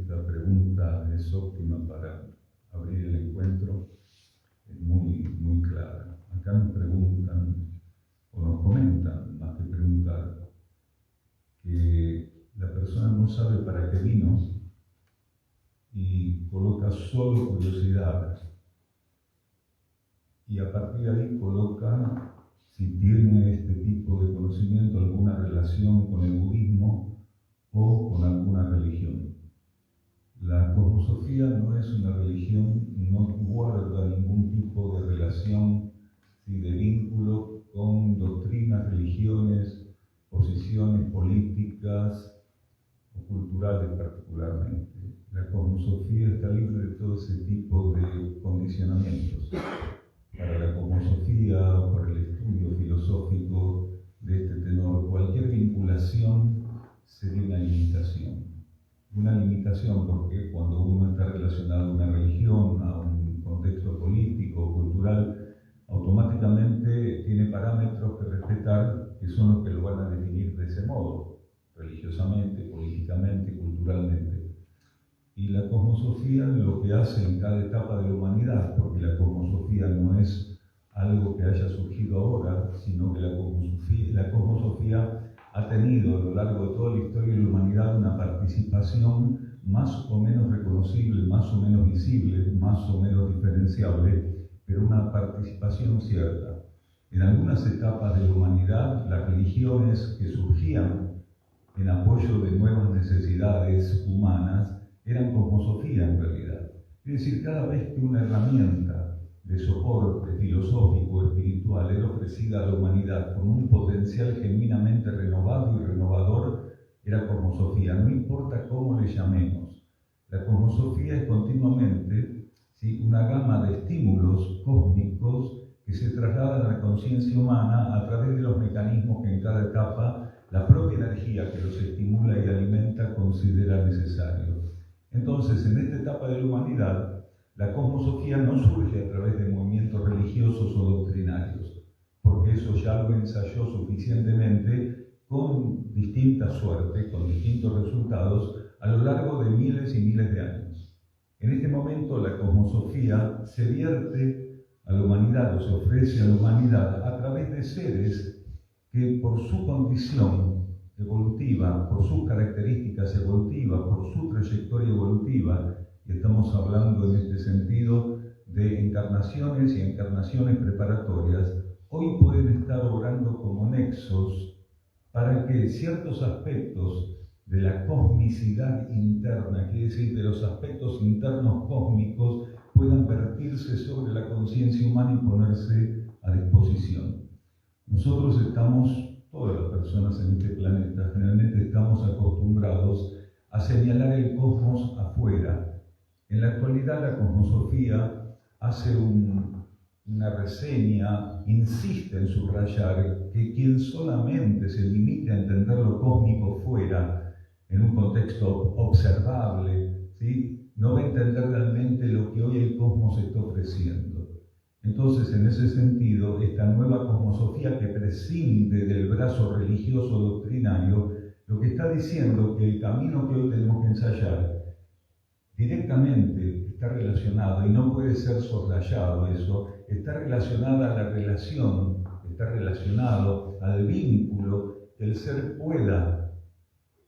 esta pregunta es óptima para abrir el encuentro, es muy clara. Acá nos preguntan, o nos comentan, más que preguntar, que la persona no sabe para qué vino y coloca solo curiosidades. Y a partir de ahí coloca si tiene este tipo de conocimiento alguna relación con el budismo o con alguna religión. La cosmosofía no es una religión, no guarda ningún tipo de relación, de vínculo con doctrinas, religiones, posiciones políticas o culturales particularmente. La cosmosofía está libre de todo ese tipo de condicionamientos. Para la cosmosofía o para el estudio filosófico de este tenor, cualquier vinculación sería una limitación. Una limitación porque cuando uno está relacionado a una religión, a un contexto político, cultural, automáticamente tiene parámetros que respetar que son los que lo van a definir de ese modo, religiosamente, políticamente, culturalmente. Y la cosmosofía lo que hace en cada etapa de la humanidad, porque la cosmosofía no es algo que haya surgido ahora, sino que la cosmosofía ha tenido a lo largo de toda la historia de la humanidad una participación más o menos reconocible, más o menos visible, más o menos diferenciable, pero una participación cierta. En algunas etapas de la humanidad, las religiones que surgían en apoyo de nuevas necesidades humanas eran cosmosofía en realidad. Es decir, cada vez que una herramienta de soporte filosófico, espiritual, era ofrecida a la humanidad con un potencial genuinamente renovado y renovador, era cosmosofía. No importa cómo le llamemos. La cosmosofía es continuamente una gama de estímulos cósmicos que se trasladan a la conciencia humana a través de los mecanismos que en cada etapa la propia energía que los estimula y alimenta considera necesario. Entonces, en esta etapa de la humanidad, la cosmosofía no surge a través de movimientos religiosos o doctrinarios, porque eso ya lo ensayó suficientemente con distinta suerte, con distintos resultados, a lo largo de miles y miles de años. En este momento, la cosmosofía se vierte a la humanidad, o se ofrece a la humanidad a través de seres que por su condición evolutiva, por sus características evolutivas, por su trayectoria evolutiva, y estamos hablando en este sentido de encarnaciones y encarnaciones preparatorias, hoy pueden estar obrando como nexos para que ciertos aspectos de la cosmicidad interna, quiere decir de los aspectos internos cósmicos, puedan vertirse sobre la conciencia humana y ponerse a disposición. Nosotros estamos, todas las personas en este planeta, generalmente estamos acostumbrados a señalar el cosmos afuera. En la actualidad la cosmosofía hace una reseña, insiste en subrayar que quien solamente se limite a entender lo cósmico fuera, en un contexto observable, no va a entender realmente lo que hoy el cosmos está ofreciendo. Entonces, en ese sentido, esta nueva cosmosofía que prescinde del brazo religioso doctrinario, lo que está diciendo que el camino que hoy tenemos que ensayar directamente está relacionado, y no puede ser soslayado eso, está relacionada a la relación, está relacionado al vínculo que el ser pueda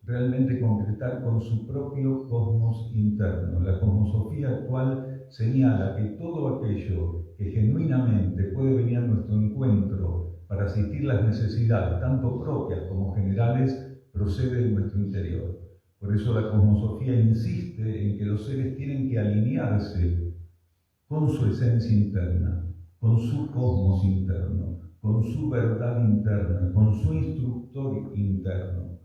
realmente concretar con su propio cosmos interno. La cosmosofía actual señala que todo aquello que genuinamente puede venir a nuestro encuentro para asistir las necesidades, tanto propias como generales, procede de nuestro interior. Por eso la cosmosofía insiste en que los seres tienen que alinearse con su esencia interna, con su cosmos interno, con su verdad interna, con su instructor interno.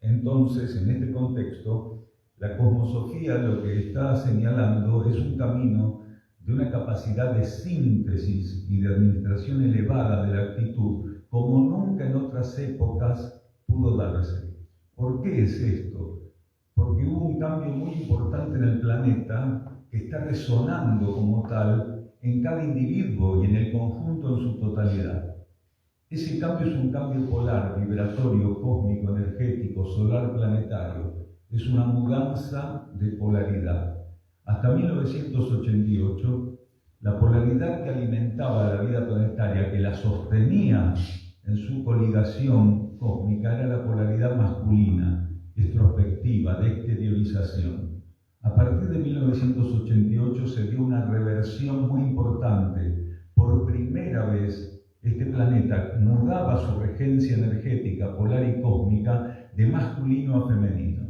Entonces, en este contexto, la cosmosofía lo que está señalando es un camino de una capacidad de síntesis y de administración elevada de la actitud, como nunca en otras épocas pudo darse. ¿Por qué es esto? Porque hubo un cambio muy importante en el planeta que está resonando como tal en cada individuo y en el conjunto en su totalidad. Ese cambio es un cambio polar, vibratorio, cósmico, energético, solar, planetario. es una mudanza de polaridad. Hasta 1988, la polaridad que alimentaba la vida planetaria, que la sostenía en su coligación cósmica, era la polaridad masculina, extrospectiva, de exteriorización. A partir de 1988 se dio una reversión muy importante. Por primera vez, este planeta mudaba su regencia energética, polar y cósmica, de masculino a femenino.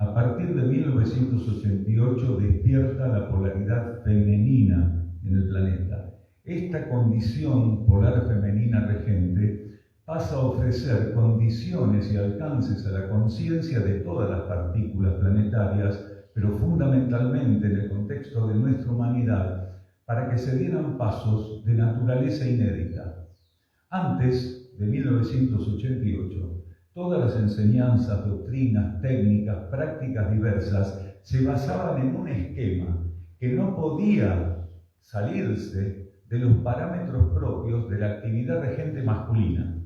A partir de 1988 despierta la polaridad femenina en el planeta. Esta condición polar femenina regente pasa a ofrecer condiciones y alcances a la conciencia de todas las partículas planetarias, pero fundamentalmente en el contexto de nuestra humanidad, para que se dieran pasos de naturaleza inédita. Antes de 1988, todas las enseñanzas, doctrinas, técnicas, prácticas diversas se basaban en un esquema que no podía salirse de los parámetros propios de la actividad regente masculina.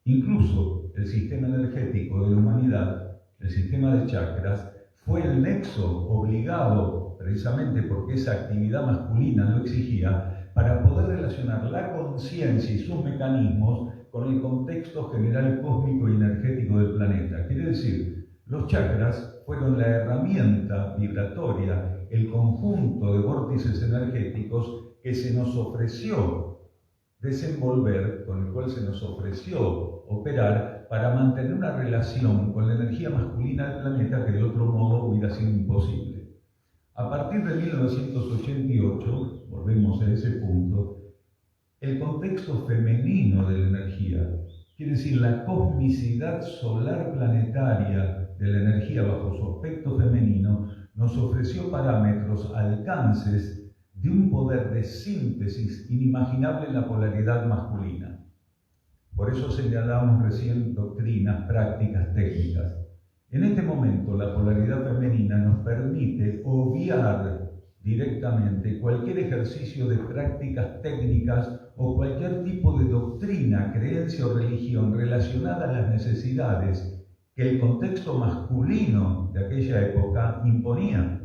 Incluso el sistema energético de la humanidad, el sistema de chakras, fue el nexo obligado, precisamente porque esa actividad masculina lo exigía, para poder relacionar la conciencia y sus mecanismos con el contexto general cósmico y energético del planeta. Quiere decir, los chakras fueron la herramienta vibratoria, el conjunto de vórtices energéticos que se nos ofreció desenvolver, con el cual se nos ofreció operar para mantener una relación con la energía masculina del planeta que de otro modo hubiera sido imposible. A partir de 1988, volvemos a ese punto, el contexto femenino de la energía, quiere decir la cosmicidad solar planetaria de la energía bajo su aspecto femenino, nos ofreció parámetros, alcances de un poder de síntesis inimaginable en la polaridad masculina. Por eso señalamos recién doctrinas, prácticas, técnicas. En este momento, la polaridad femenina nos permite obviar directamente cualquier ejercicio de prácticas técnicas o cualquier tipo de doctrina, creencia o religión relacionada a las necesidades que el contexto masculino de aquella época imponía.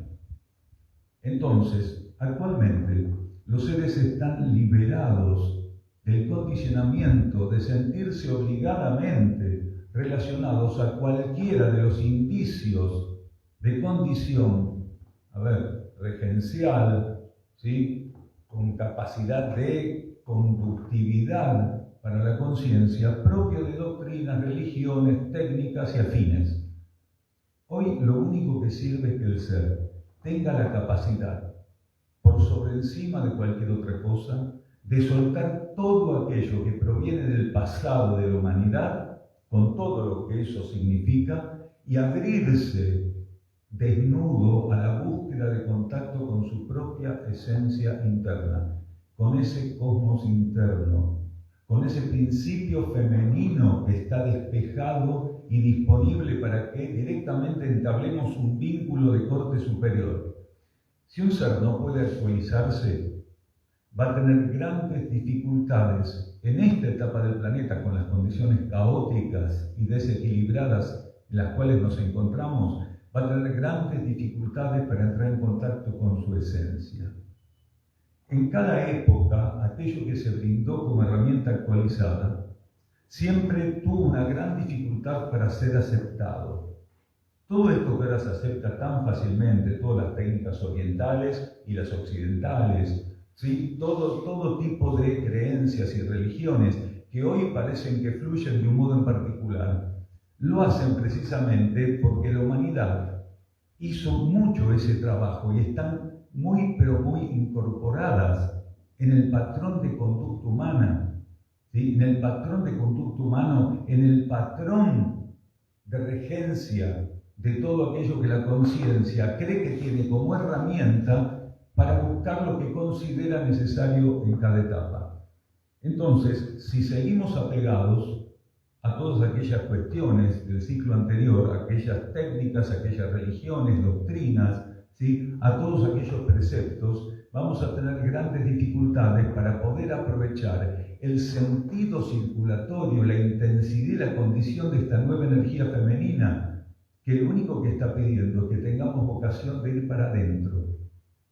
Entonces, actualmente, los seres están liberados del condicionamiento de sentirse obligadamente relacionados a cualquiera de los indicios de condición, regencial, ¿sí?, con capacidad de conductividad para la conciencia propia de doctrinas, religiones, técnicas y afines. Hoy lo único que sirve es que el ser tenga la capacidad, por sobre encima de cualquier otra cosa, de soltar todo aquello que proviene del pasado de la humanidad, con todo lo que eso significa, y abrirse desnudo a la búsqueda de contacto con su propia esencia interna, con ese cosmos interno, con ese principio femenino que está despejado y disponible para que directamente entablemos un vínculo de corte superior. Si un ser no puede actualizarse, va a tener grandes dificultades en esta etapa del planeta, con las condiciones caóticas y desequilibradas en las cuales nos encontramos, va a tener grandes dificultades para entrar en contacto con su esencia. En cada época, aquello que se brindó como herramienta actualizada, siempre tuvo una gran dificultad para ser aceptado. Todo esto que ahora se acepta tan fácilmente, todas las técnicas orientales y las occidentales, ¿sí?, todo tipo de creencias y religiones que hoy parecen que fluyen de un modo en particular, lo hacen precisamente porque la humanidad hizo mucho ese trabajo y están muy incorporadas en el patrón de conducta humana, ¿sí?, en el patrón de conducta humano, en el patrón de regencia de todo aquello que la conciencia cree que tiene como herramienta para buscar lo que considera necesario en cada etapa. Entonces, si seguimos apegados a todas aquellas cuestiones del ciclo anterior, aquellas técnicas, aquellas religiones, doctrinas, ¿sí?, a todos aquellos preceptos, vamos a tener grandes dificultades para poder aprovechar el sentido circulatorio, la intensidad y la condición de esta nueva energía femenina que lo único que está pidiendo es que tengamos vocación de ir para adentro,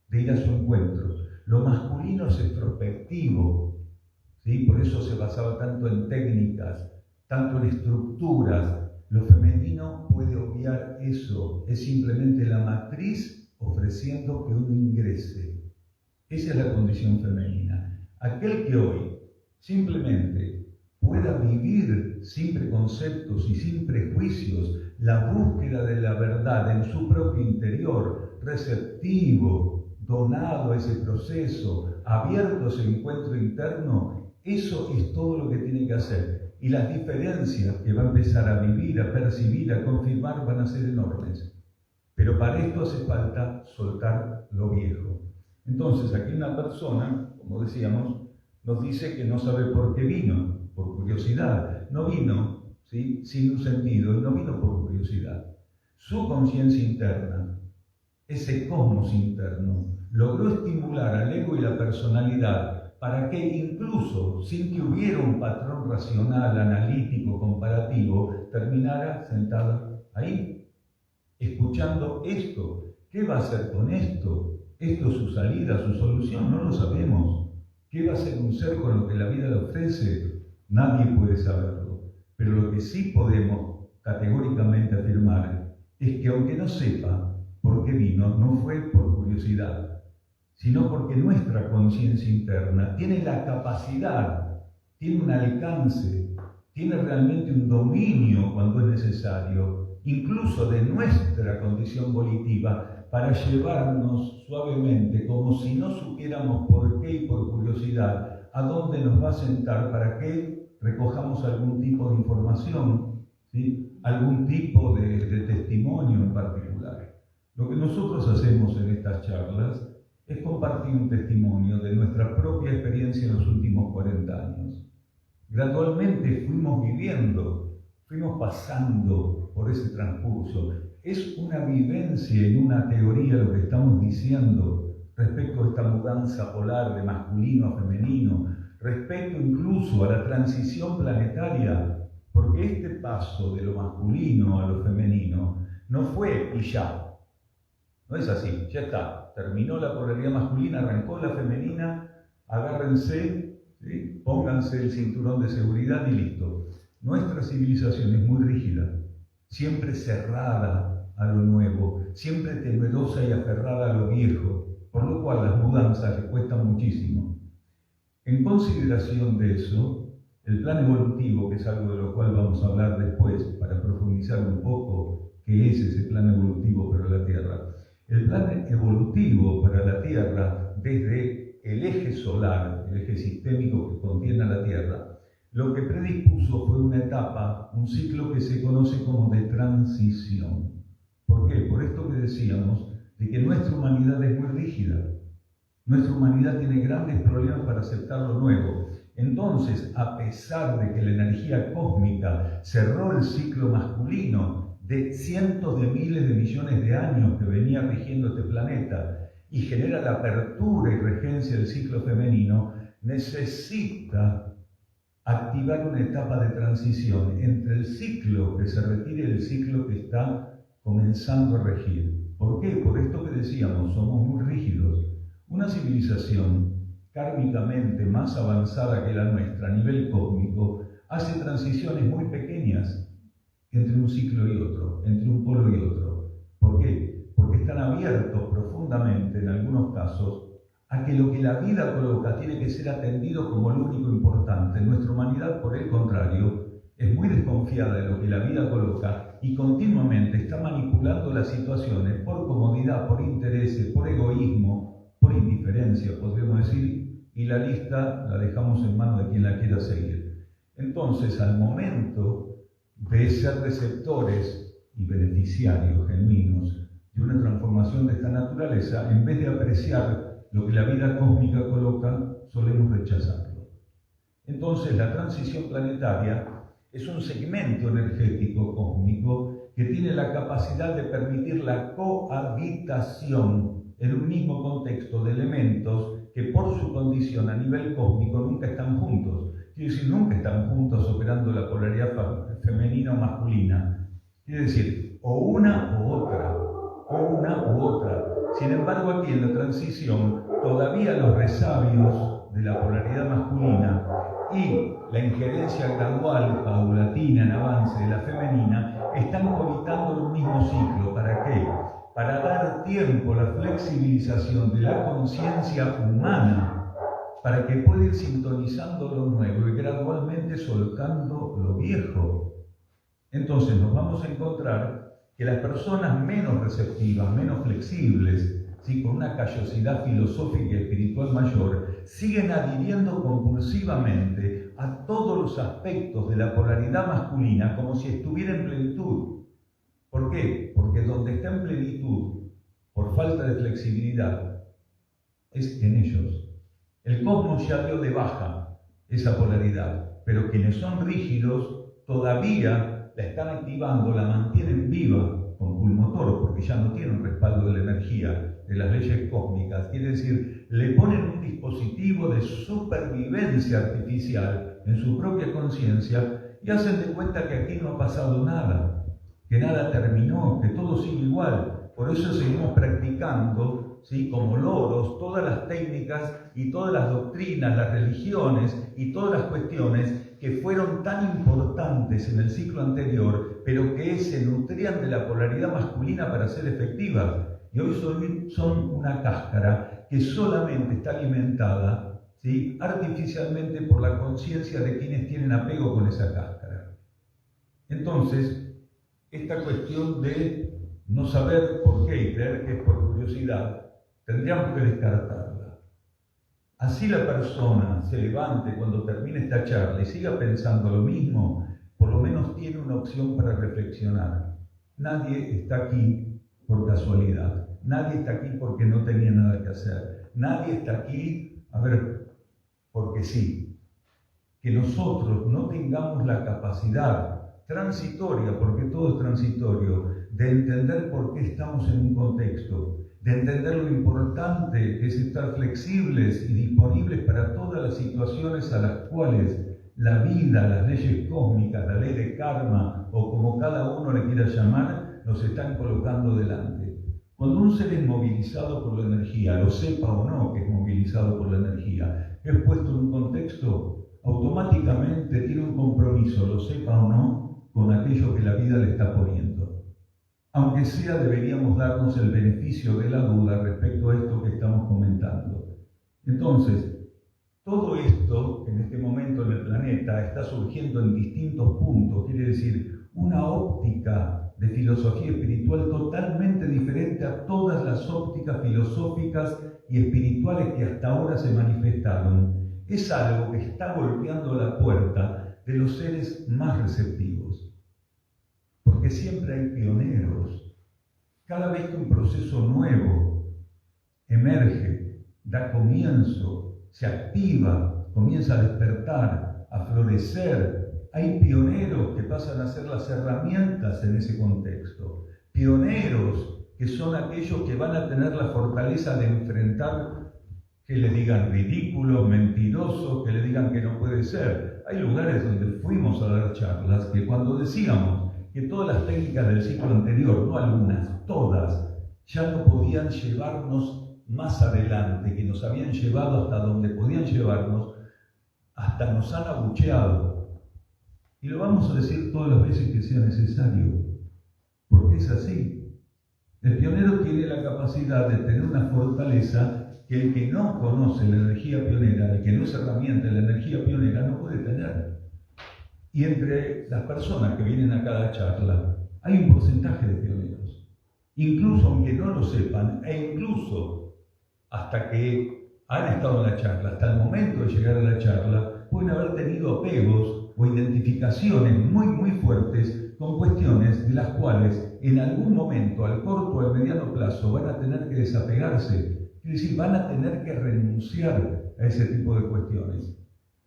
de ir a su encuentro. Lo masculino es extrospectivo, ¿sí? Por eso se basaba tanto en técnicas, tanto en estructuras. Lo femenino puede obviar eso, es simplemente la matriz ofreciendo que uno ingrese. Esa es la condición femenina. Aquel que hoy simplemente pueda vivir sin preconceptos y sin prejuicios la búsqueda de la verdad en su propio interior, receptivo, donado a ese proceso, abierto a ese encuentro interno, eso es todo lo que tiene que hacer. Y las diferencias que va a empezar a vivir, a percibir, a confirmar van a ser enormes. Pero para esto hace falta soltar lo viejo. Entonces, aquí una persona, como decíamos, nos dice que no sabe por qué vino, por curiosidad. No vino, ¿sí?, sin un sentido, no vino por curiosidad. Su conciencia interna, ese cosmos interno, logró estimular al ego y la personalidad para que incluso sin que hubiera un patrón racional, analítico, comparativo, terminara sentada ahí, escuchando esto. ¿Qué va a hacer con esto? ¿Esto es su salida, su solución? No lo sabemos. ¿Qué va a hacer un ser con lo que la vida le ofrece? Nadie puede saberlo. Pero lo que sí podemos categóricamente afirmar es que aunque no sepa por qué vino, no fue por curiosidad, sino porque nuestra conciencia interna tiene la capacidad, tiene un alcance, tiene realmente un dominio cuando es necesario, incluso de nuestra condición volitiva, para llevarnos suavemente, como si no supiéramos por qué y por curiosidad, a dónde nos va a sentar para que recojamos algún tipo de información, ¿sí?, algún tipo de testimonio en particular. Lo que nosotros hacemos en estas charlas es compartir un testimonio de nuestra propia experiencia en los últimos 40 años. Gradualmente fuimos viviendo, fuimos pasando por ese transcurso. Es una vivencia y una teoría lo que estamos diciendo respecto a esta mudanza polar de masculino a femenino, respecto incluso a la transición planetaria, porque este paso de lo masculino a lo femenino no fue y ya. No es así, ya está, terminó la polaridad masculina, arrancó la femenina, agárrense, ¿sí?, pónganse el cinturón de seguridad y listo. Nuestra civilización es muy rígida, siempre cerrada a lo nuevo, siempre temerosa y aferrada a lo viejo, por lo cual las mudanzas le cuestan muchísimo. En consideración de eso, el plan evolutivo, que es algo de lo cual vamos a hablar después para profundizar un poco qué es ese plan evolutivo para la Tierra. El plan evolutivo para la Tierra, desde el eje solar, el eje sistémico que contiene a la Tierra, lo que predispuso fue una etapa, un ciclo que se conoce como de transición. ¿Por qué? Por esto que decíamos, de que nuestra humanidad es muy rígida. Nuestra humanidad tiene grandes problemas para aceptar lo nuevo. Entonces, a pesar de que la energía cósmica cerró el ciclo masculino de cientos de miles de millones de años que venía rigiendo este planeta y genera la apertura y regencia del ciclo femenino, necesita activar una etapa de transición entre el ciclo que se retire y el ciclo que está comenzando a regir. ¿Por qué? Por esto que decíamos, somos muy rígidos. Una civilización kármicamente más avanzada que la nuestra a nivel cósmico hace transiciones muy pequeñas entre un ciclo y otro, entre un polo y otro. ¿Por qué? Porque están abiertos profundamente, en algunos casos, a que lo que la vida coloca tiene que ser atendido como lo único importante. Nuestra humanidad, por el contrario, es muy desconfiada de lo que la vida coloca y continuamente está manipulando las situaciones por comodidad, por intereses, por egoísmo, por indiferencia, podríamos decir, y la lista la dejamos en manos de quien la quiera seguir. Entonces, al momento de ser receptores y beneficiarios genuinos de una transformación de esta naturaleza, en vez de apreciar lo que la vida cósmica coloca, solemos rechazarlo. Entonces, la transición planetaria es un segmento energético cósmico que tiene la capacidad de permitir la cohabitación en un mismo contexto de elementos que por su condición a nivel cósmico nunca están juntos. Quiere decir, nunca están juntos operando la polaridad femenina o masculina. Quiere decir, o una u otra, o una u otra. Sin embargo, aquí en la transición, todavía los resabios de la polaridad masculina y la injerencia gradual, paulatina, en avance de la femenina, están cohabitando un mismo ciclo. ¿Para qué? Para dar tiempo a la flexibilización de la conciencia humana, para que pueda ir sintonizando lo nuevo y gradualmente soltando lo viejo. Entonces nos vamos a encontrar que las personas menos receptivas, menos flexibles, ¿sí?, con una callosidad filosófica y espiritual mayor, siguen adhiriendo compulsivamente a todos los aspectos de la polaridad masculina como si estuviera en plenitud. ¿Por qué? Porque donde está en plenitud, por falta de flexibilidad, es en ellos. El cosmos ya dio de baja esa polaridad, pero quienes son rígidos todavía la están activando, la mantienen viva con pulmotor, porque ya no tienen respaldo de la energía, de las leyes cósmicas. Quiere decir, le ponen un dispositivo de supervivencia artificial en su propia conciencia y hacen de cuenta que aquí no ha pasado nada, que nada terminó, que todo sigue igual. Por eso seguimos practicando, ¿sí?, como loros, todas las técnicas y todas las doctrinas, las religiones y todas las cuestiones que fueron tan importantes en el ciclo anterior, pero que se nutrían de la polaridad masculina para ser efectivas. Y hoy son una cáscara que solamente está alimentada, ¿sí?, artificialmente por la conciencia de quienes tienen apego con esa cáscara. Entonces, esta cuestión de no saber por qué y creer que es por curiosidad, tendríamos que descartarla. Así la persona se levante cuando termine esta charla y siga pensando lo mismo, por lo menos tiene una opción para reflexionar. Nadie está aquí por casualidad. Nadie está aquí porque no tenía nada que hacer. Nadie está aquí, porque sí. Que nosotros no tengamos la capacidad transitoria, porque todo es transitorio, de entender por qué estamos en un contexto, de entender lo importante que es estar flexibles y disponibles para todas las situaciones a las cuales la vida, las leyes cósmicas, la ley de karma, o como cada uno le quiera llamar, nos están colocando delante. Cuando un ser es movilizado por la energía, lo sepa o no que es movilizado por la energía, es puesto en un contexto, automáticamente tiene un compromiso, lo sepa o no, con aquello que la vida le está poniendo. Aunque sea, deberíamos darnos el beneficio de la duda respecto a esto que estamos comentando. Entonces, todo esto en este momento en el planeta está surgiendo en distintos puntos, quiere decir, una óptica de filosofía espiritual totalmente diferente a todas las ópticas filosóficas y espirituales que hasta ahora se manifestaron. Es algo que está golpeando la puerta de los seres más receptivos. Porque siempre hay pioneros. Cada vez que un proceso nuevo emerge, da comienzo, se activa, comienza a despertar, a florecer, hay pioneros que pasan a ser las herramientas en ese contexto. Pioneros que son aquellos que van a tener la fortaleza de enfrentar que le digan ridículo, mentiroso, que le digan que no puede ser. Hay lugares donde fuimos a dar charlas que cuando decíamos que todas las técnicas del ciclo anterior, no algunas, todas, ya no podían llevarnos más adelante, que nos habían llevado hasta donde podían llevarnos, hasta nos han abucheado. Y lo vamos a decir todas las veces que sea necesario, porque es así. El pionero tiene la capacidad de tener una fortaleza que el que no conoce la energía pionera, el que no es herramienta de la energía pionera, no puede tener. Y entre las personas que vienen a cada charla, hay un porcentaje de pioneros. Incluso aunque no lo sepan, e incluso hasta que han estado en la charla, hasta el momento de llegar a la charla, pueden haber tenido apegos o identificaciones muy, muy fuertes con cuestiones de las cuales en algún momento, al corto o al mediano plazo, van a tener que desapegarse. Es decir, van a tener que renunciar a ese tipo de cuestiones.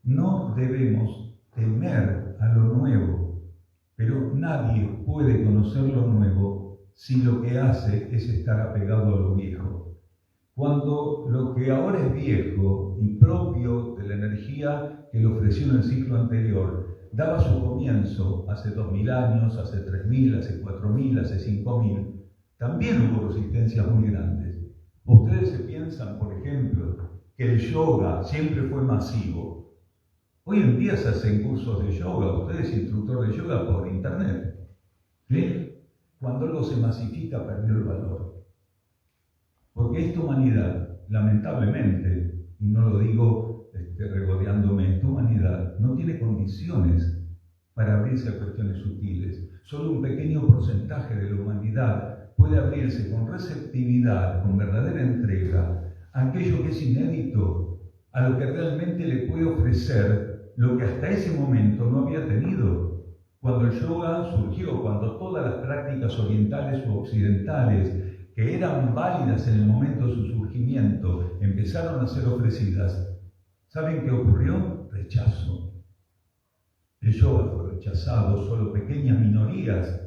No debemos temer a lo nuevo, pero nadie puede conocer lo nuevo si lo que hace es estar apegado a lo viejo. Cuando lo que ahora es viejo y propio de la energía que le ofreció en el ciclo anterior daba su comienzo hace 2000 años, hace 3000, hace 4000, hace 5000, también hubo resistencias muy grandes. Ustedes se piensan, por ejemplo, que el yoga siempre fue masivo. Hoy en día se hacen cursos de yoga, usted es instructor de yoga por internet. ¿Sí? Cuando algo se masifica, perdió el valor. Porque esta humanidad, lamentablemente, y no lo digo regodeándome, esta humanidad no tiene condiciones para abrirse a cuestiones sutiles. Solo un pequeño porcentaje de la humanidad puede abrirse con receptividad, con verdadera entrega, a aquello que es inédito, a lo que realmente le puede ofrecer lo que hasta ese momento no había tenido. Cuando el yoga surgió, cuando todas las prácticas orientales u occidentales que eran válidas en el momento de su surgimiento empezaron a ser ofrecidas, ¿saben qué ocurrió? Rechazo. El yoga fue rechazado, solo pequeñas minorías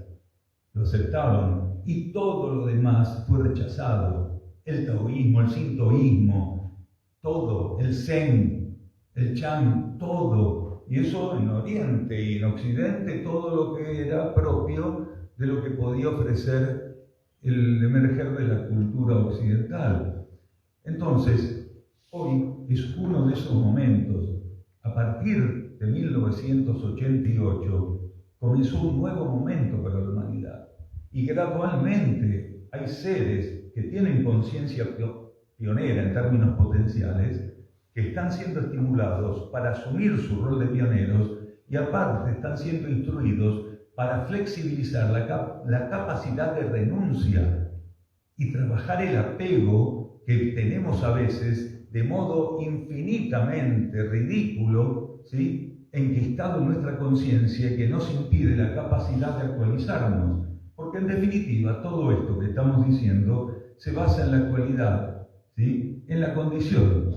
lo aceptaron y todo lo demás fue rechazado. El taoísmo, el sintoísmo, todo, el zen, el chan, todo. Y eso en Oriente y en Occidente, todo lo que era propio de lo que podía ofrecer el emerger de la cultura occidental. Entonces, hoy es uno de esos momentos. A partir de 1988 comenzó un nuevo momento para la humanidad. Y gradualmente hay seres que tienen conciencia pionera en términos potenciales, que están siendo estimulados para asumir su rol de pioneros y aparte están siendo instruidos para flexibilizar la capacidad de renuncia y trabajar el apego que tenemos a veces de modo infinitamente ridículo, ¿sí?, enquistado en nuestra conciencia, que nos impide la capacidad de actualizarnos. Porque en definitiva todo esto que estamos diciendo se basa en la actualidad, ¿sí?, en la condición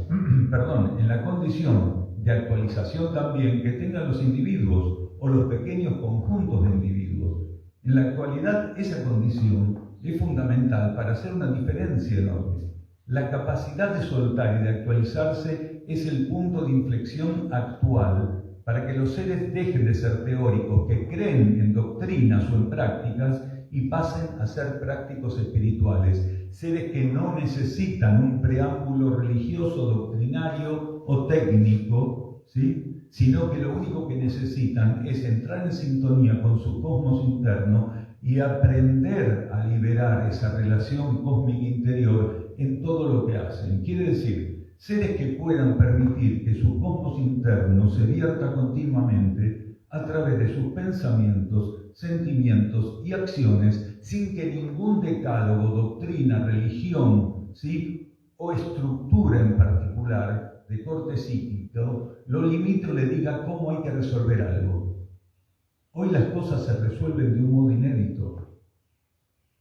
de actualización también que tengan los individuos o los pequeños conjuntos de individuos. En la actualidad esa condición es fundamental para hacer una diferencia enorme. La capacidad de soltar y de actualizarse es el punto de inflexión actual para que los seres dejen de ser teóricos, que creen en doctrinas o en prácticas y pasen a ser prácticos espirituales. Seres que no necesitan un preámbulo religioso, doctrinario o técnico, ¿sí?, sino que lo único que necesitan es entrar en sintonía con su cosmos interno y aprender a liberar esa relación cósmica interior en todo lo que hacen. Quiere decir, seres que puedan permitir que su cosmos interno se vierta continuamente a través de sus pensamientos, sentimientos y acciones, sin que ningún decálogo, doctrina, religión, ¿sí?, o estructura en particular de corte psíquico lo limite o le diga cómo hay que resolver algo. Hoy las cosas se resuelven de un modo inédito.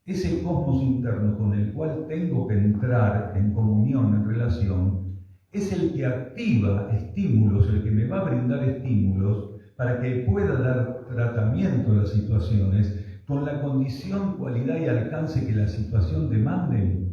Ese cosmos interno con el cual tengo que entrar en comunión, en relación, es el que activa estímulos, el que me va a brindar estímulos para que pueda dar tratamiento a las situaciones con la condición, cualidad y alcance que la situación demande.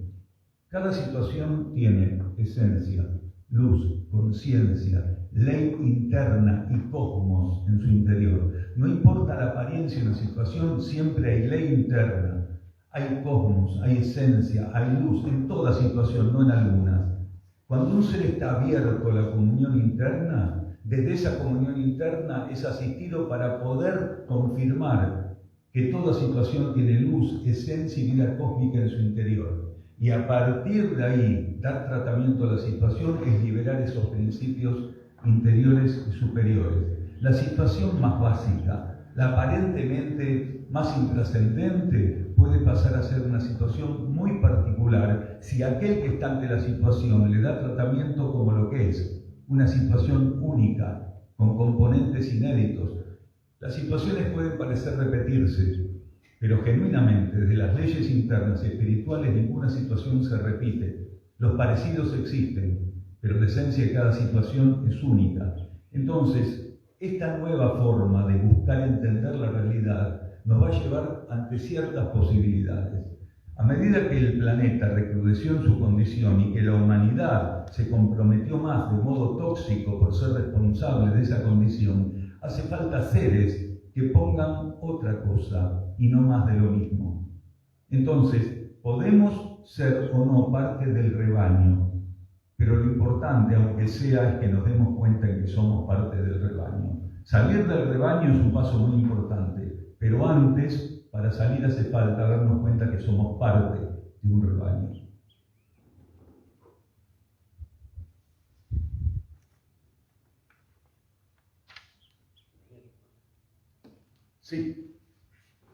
Cada situación tiene esencia, luz, conciencia, ley interna y cosmos en su interior. No importa la apariencia de la situación, siempre hay ley interna, hay cosmos, hay esencia, hay luz en toda situación, no en algunas. Cuando un ser está abierto a la comunión interna, desde esa comunión interna es asistido para poder confirmar que toda situación tiene luz, esencia y vida cósmica en su interior. Y a partir de ahí, dar tratamiento a la situación es liberar esos principios interiores y superiores. La situación más básica, la aparentemente más intrascendente, puede pasar a ser una situación muy particular si aquel que está ante la situación le da tratamiento como lo que es, una situación única, con componentes inéditos. Las situaciones pueden parecer repetirse, pero genuinamente, desde las leyes internas y espirituales, ninguna situación se repite. Los parecidos existen, pero la esencia de cada situación es única. Entonces, esta nueva forma de buscar entender la realidad nos va a llevar ante ciertas posibilidades. A medida que el planeta recrudeció en su condición y que la humanidad se comprometió más de modo tóxico por ser responsable de esa condición, Hace falta seres que pongan otra cosa y no más de lo mismo. Entonces, podemos ser o no parte del rebaño, pero lo importante, aunque sea, es que nos demos cuenta de que somos parte del rebaño. Salir del rebaño es un paso muy importante, pero antes, para salir hace falta darnos cuenta que somos parte de un rebaño. Sí.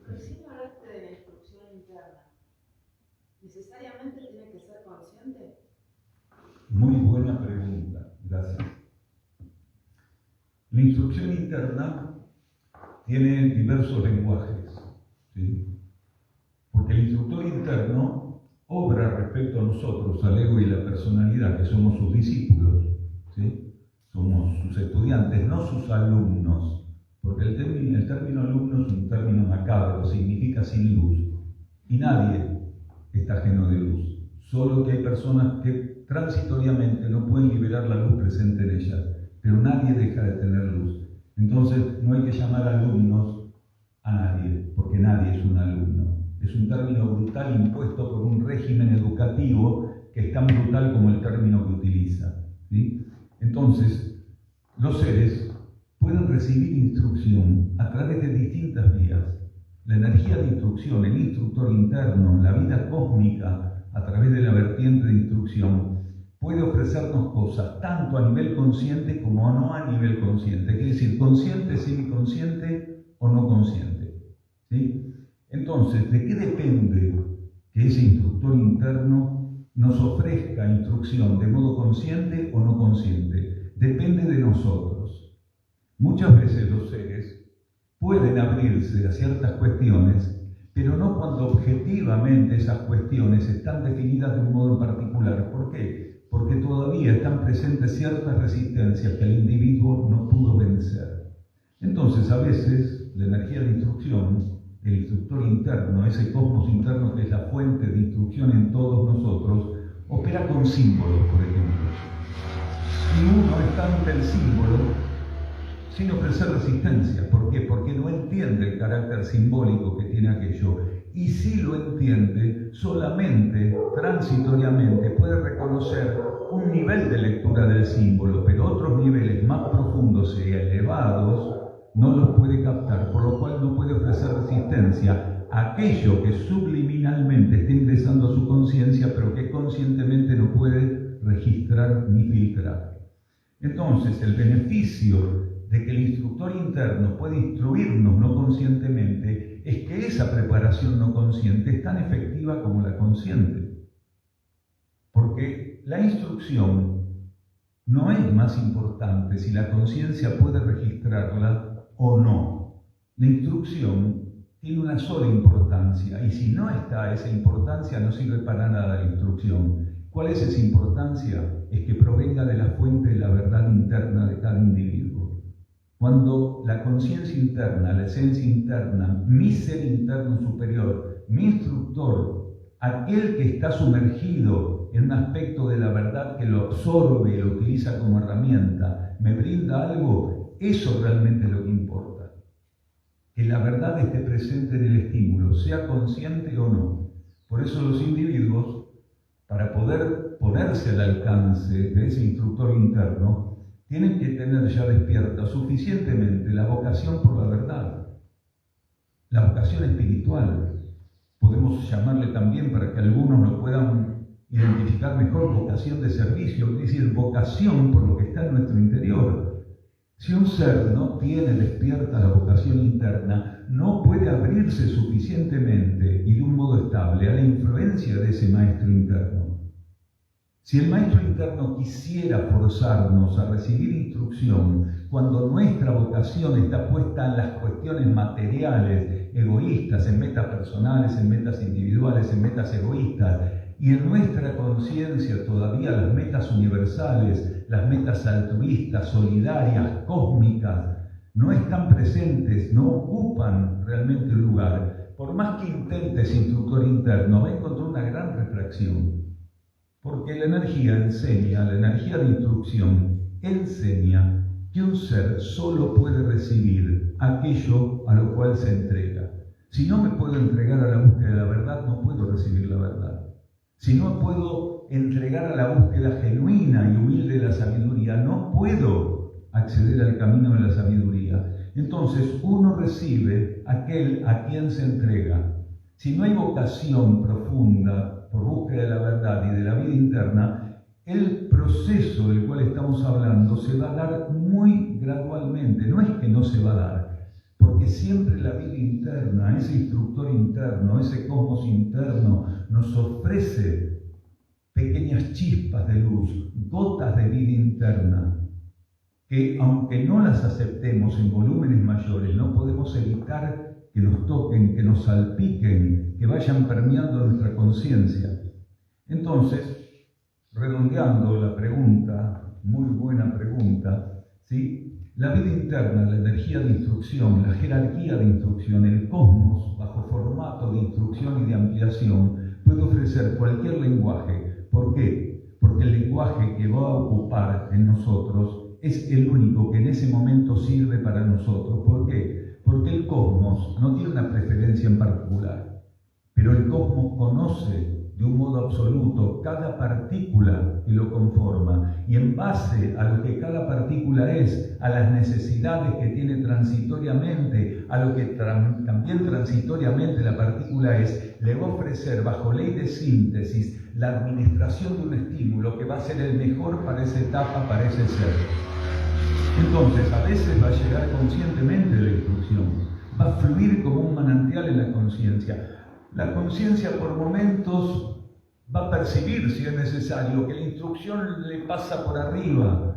Recién hablaste de la instrucción interna. ¿Necesariamente tiene que ser consciente? Muy buena pregunta, gracias. La instrucción interna tiene diversos lenguajes, ¿sí? Porque el instructor interno obra respecto a nosotros, al ego y la personalidad, que somos sus discípulos, ¿sí? Somos sus estudiantes, no sus alumnos. Porque el término alumno es un término macabro, significa sin luz. Y nadie está ajeno de luz. Solo que hay personas que transitoriamente no pueden liberar la luz presente en ellas. Pero nadie deja de tener luz. Entonces no hay que llamar alumnos a nadie, porque nadie es un alumno. Es un término brutal impuesto por un régimen educativo que es tan brutal como el término que utiliza, ¿sí? Entonces, los seres pueden recibir instrucción a través de distintas vías. La energía de instrucción, el instructor interno, la vida cósmica, a través de la vertiente de instrucción, puede ofrecernos cosas tanto a nivel consciente como no a nivel consciente. Quiere decir, consciente, semiconsciente o no consciente, ¿sí? Entonces, ¿de qué depende que ese instructor interno nos ofrezca instrucción de modo consciente o no consciente? Depende de nosotros. Muchas veces los seres pueden abrirse a ciertas cuestiones, pero no cuando objetivamente esas cuestiones están definidas de un modo en particular. ¿Por qué? Porque todavía están presentes ciertas resistencias que el individuo no pudo vencer. Entonces, a veces, la energía de instrucción, el instructor interno, ese cosmos interno que es la fuente de instrucción en todos nosotros, opera con símbolos, por ejemplo. Y uno está ante el símbolo sin ofrecer resistencia. ¿Por qué? Porque no entiende el carácter simbólico que tiene aquello. Y si lo entiende, solamente, transitoriamente, puede reconocer un nivel de lectura del símbolo, pero otros niveles más profundos y elevados no los puede captar, por lo cual no puede ofrecer resistencia a aquello que subliminalmente está ingresando a su conciencia, pero que conscientemente no puede registrar ni filtrar. Entonces, el beneficio de que el instructor interno puede instruirnos no conscientemente es que esa preparación no consciente es tan efectiva como la consciente. Porque la instrucción no es más importante si la conciencia puede registrarla o no. La instrucción tiene una sola importancia, y si no está esa importancia no sirve para nada la instrucción. ¿Cuál es esa importancia? Es que provenga de la fuente de la verdad interna de cada individuo. Cuando la conciencia interna, la esencia interna, mi ser interno superior, mi instructor, aquel que está sumergido en un aspecto de la verdad que lo absorbe y lo utiliza como herramienta, me brinda algo, eso realmente es lo que importa. Que la verdad esté presente en el estímulo, sea consciente o no. Por eso los individuos, para poder ponerse al alcance de ese instructor interno, tienen que tener ya despierta suficientemente la vocación por la verdad, la vocación espiritual. Podemos llamarle también, para que algunos lo puedan identificar mejor, vocación de servicio, es decir, vocación por lo que está en nuestro interior. Si un ser no tiene despierta la vocación interna, no puede abrirse suficientemente y de un modo estable a la influencia de ese maestro interno. Si el maestro interno quisiera forzarnos a recibir instrucción cuando nuestra vocación está puesta en las cuestiones materiales, egoístas, en metas personales, en metas individuales, en metas egoístas, y en nuestra conciencia todavía las metas universales, las metas altruistas, solidarias, cósmicas, no están presentes, no ocupan realmente un lugar, por más que intente ese instructor interno, va a encontrar una gran refracción. Porque la energía enseña, la energía de instrucción enseña que un ser solo puede recibir aquello a lo cual se entrega. Si no me puedo entregar a la búsqueda de la verdad, no puedo recibir la verdad. Si no puedo entregar a la búsqueda genuina y humilde de la sabiduría, no puedo acceder al camino de la sabiduría. Entonces, uno recibe aquel a quien se entrega. Si no hay vocación profunda por búsqueda de la verdad y de la vida interna, el proceso del cual estamos hablando se va a dar muy gradualmente. No es que no se va a dar, porque siempre la vida interna, ese instructor interno, ese cosmos interno, nos ofrece pequeñas chispas de luz, gotas de vida interna, que aunque no las aceptemos en volúmenes mayores, no podemos evitar que nos toquen, que nos salpiquen, que vayan permeando nuestra conciencia. Entonces, redondeando la pregunta, muy buena pregunta, ¿sí? La vida interna, la energía de instrucción, la jerarquía de instrucción, el cosmos, bajo formato de instrucción y de ampliación, puede ofrecer cualquier lenguaje. ¿Por qué? Porque el lenguaje que va a ocupar en nosotros es el único que en ese momento sirve para nosotros. ¿Por qué? Porque el cosmos no tiene una preferencia en particular, pero el cosmos conoce de un modo absoluto cada partícula que lo conforma, y en base a lo que cada partícula es, a las necesidades que tiene transitoriamente, a lo que también transitoriamente la partícula es, le va a ofrecer bajo ley de síntesis la administración de un estímulo que va a ser el mejor para esa etapa, para ese ser. Entonces, a veces va a llegar conscientemente la instrucción, va a fluir como un manantial en la conciencia. La conciencia por momentos va a percibir, si es necesario, que la instrucción le pasa por arriba,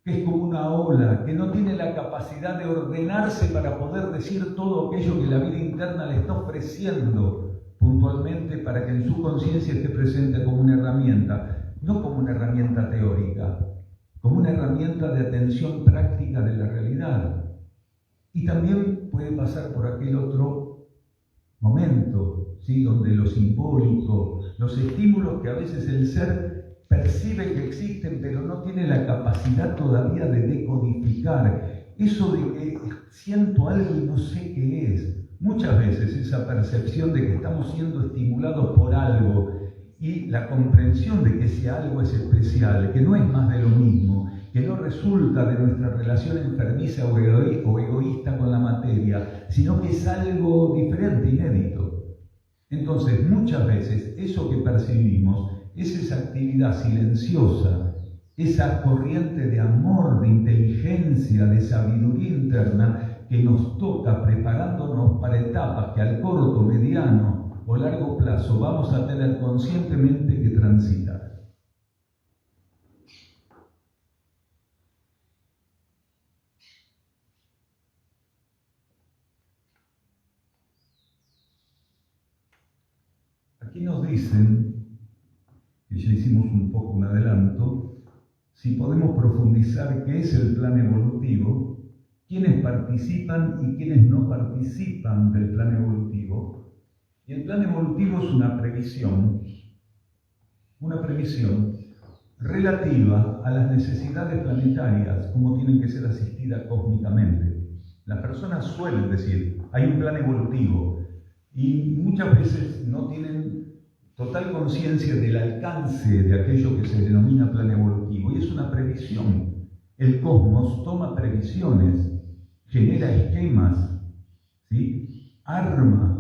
que es como una ola, que no tiene la capacidad de ordenarse para poder decir todo aquello que la vida interna le está ofreciendo puntualmente para que en su conciencia esté presente como una herramienta, no como una herramienta teórica, como una herramienta de atención práctica de la realidad. Y también puede pasar por aquel otro momento, ¿sí? Donde lo simbólico, los estímulos que a veces el ser percibe que existen, pero no tiene la capacidad todavía de decodificar. Eso de que siento algo y no sé qué es. Muchas veces esa percepción de que estamos siendo estimulados por algo y la comprensión de que ese algo es especial, que no es más de lo mismo, que no resulta de nuestra relación enfermiza o egoísta con la materia, sino que es algo diferente, inédito. Entonces, muchas veces eso que percibimos es esa actividad silenciosa, esa corriente de amor, de inteligencia, de sabiduría interna que nos toca preparándonos para etapas que al corto, mediano o largo plazo vamos a tener conscientemente que transitar. Aquí nos dicen, y ya hicimos un poco un adelanto, si podemos profundizar qué es el plan evolutivo, quiénes participan y quiénes no participan del plan evolutivo. Y el plan evolutivo es una previsión relativa a las necesidades planetarias, cómo tienen que ser asistidas cósmicamente. Las personas suelen decir, hay un plan evolutivo, y muchas veces no tienen total conciencia del alcance de aquello que se denomina plan evolutivo, y es una previsión. El cosmos toma previsiones, genera esquemas, ¿sí? Arma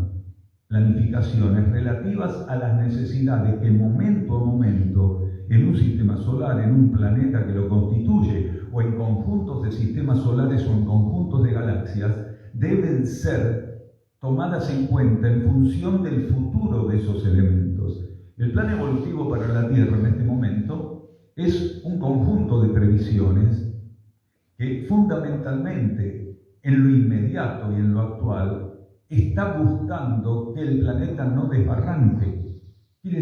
planificaciones relativas a las necesidades que momento a momento, en un sistema solar, en un planeta que lo constituye, o en conjuntos de sistemas solares o en conjuntos de galaxias, deben ser tomadas en cuenta en función del futuro de esos elementos. El plan evolutivo para la Tierra en este momento es un conjunto de previsiones que fundamentalmente en lo inmediato y en lo actual está buscando que el planeta no desbarranque. Quiere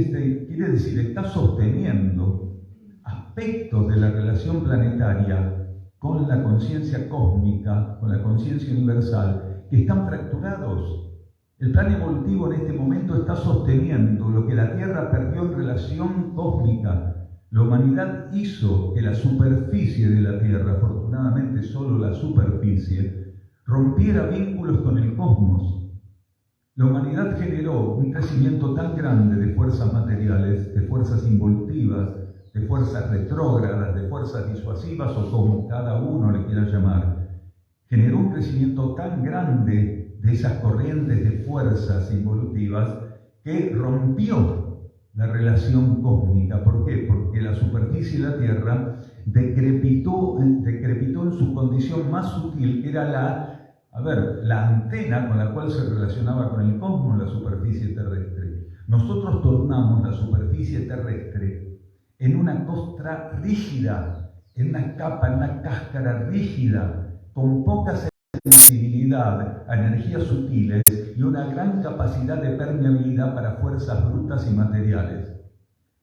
decir, está sosteniendo aspectos de la relación planetaria con la conciencia cósmica, con la conciencia universal, que están fracturados. El plan evolutivo en este momento está sosteniendo lo que la Tierra perdió en relación cósmica, La humanidad hizo que la superficie de la Tierra, afortunadamente solo la superficie, rompiera vínculos con el cosmos. La humanidad generó un crecimiento tan grande de fuerzas materiales, de fuerzas involutivas, de fuerzas retrógradas, de fuerzas disuasivas o como cada uno le quiera llamar. Generó un crecimiento tan grande de esas corrientes de fuerzas involutivas que rompió la relación cósmica. ¿Por qué? Porque la superficie de la Tierra decrepitó en su condición más sutil, que era la antena con la cual se relacionaba con el cosmos, la superficie terrestre. Nosotros tornamos la superficie terrestre en una costra rígida, en una capa, en una cáscara rígida, con poca sensibilidad a energías sutiles y una gran capacidad de permeabilidad para fuerzas brutas y materiales.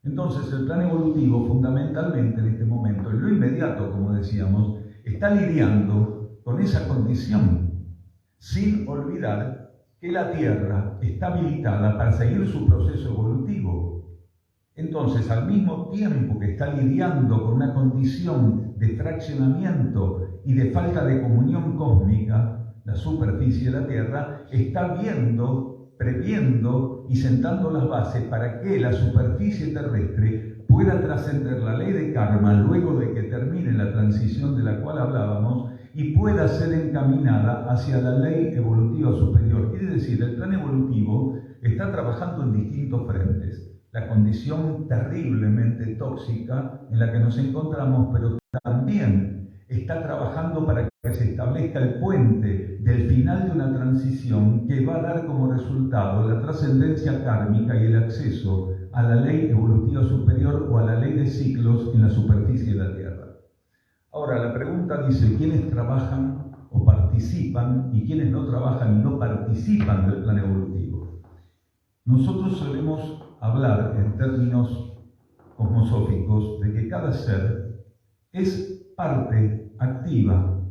Entonces, el plan evolutivo, fundamentalmente en este momento, en lo inmediato, como decíamos, está lidiando con esa condición, sin olvidar que la Tierra está habilitada para seguir su proceso evolutivo. Entonces, al mismo tiempo que está lidiando con una condición de fraccionamiento y de falta de comunión cósmica, la superficie de la Tierra está previendo y sentando las bases para que la superficie terrestre pueda trascender la ley de karma luego de que termine la transición de la cual hablábamos y pueda ser encaminada hacia la ley evolutiva superior. Quiere decir, el plan evolutivo está trabajando en distintos frentes. La condición terriblemente tóxica en la que nos encontramos, pero también está trabajando para que se establezca el puente del final de una transición que va a dar como resultado la trascendencia kármica y el acceso a la ley evolutiva superior o a la ley de ciclos en la superficie de la Tierra. Ahora, la pregunta dice, ¿quiénes trabajan o participan y quiénes no trabajan y no participan del plan evolutivo? Nosotros solemos hablar en términos cosmosóficos de que cada ser es parte activa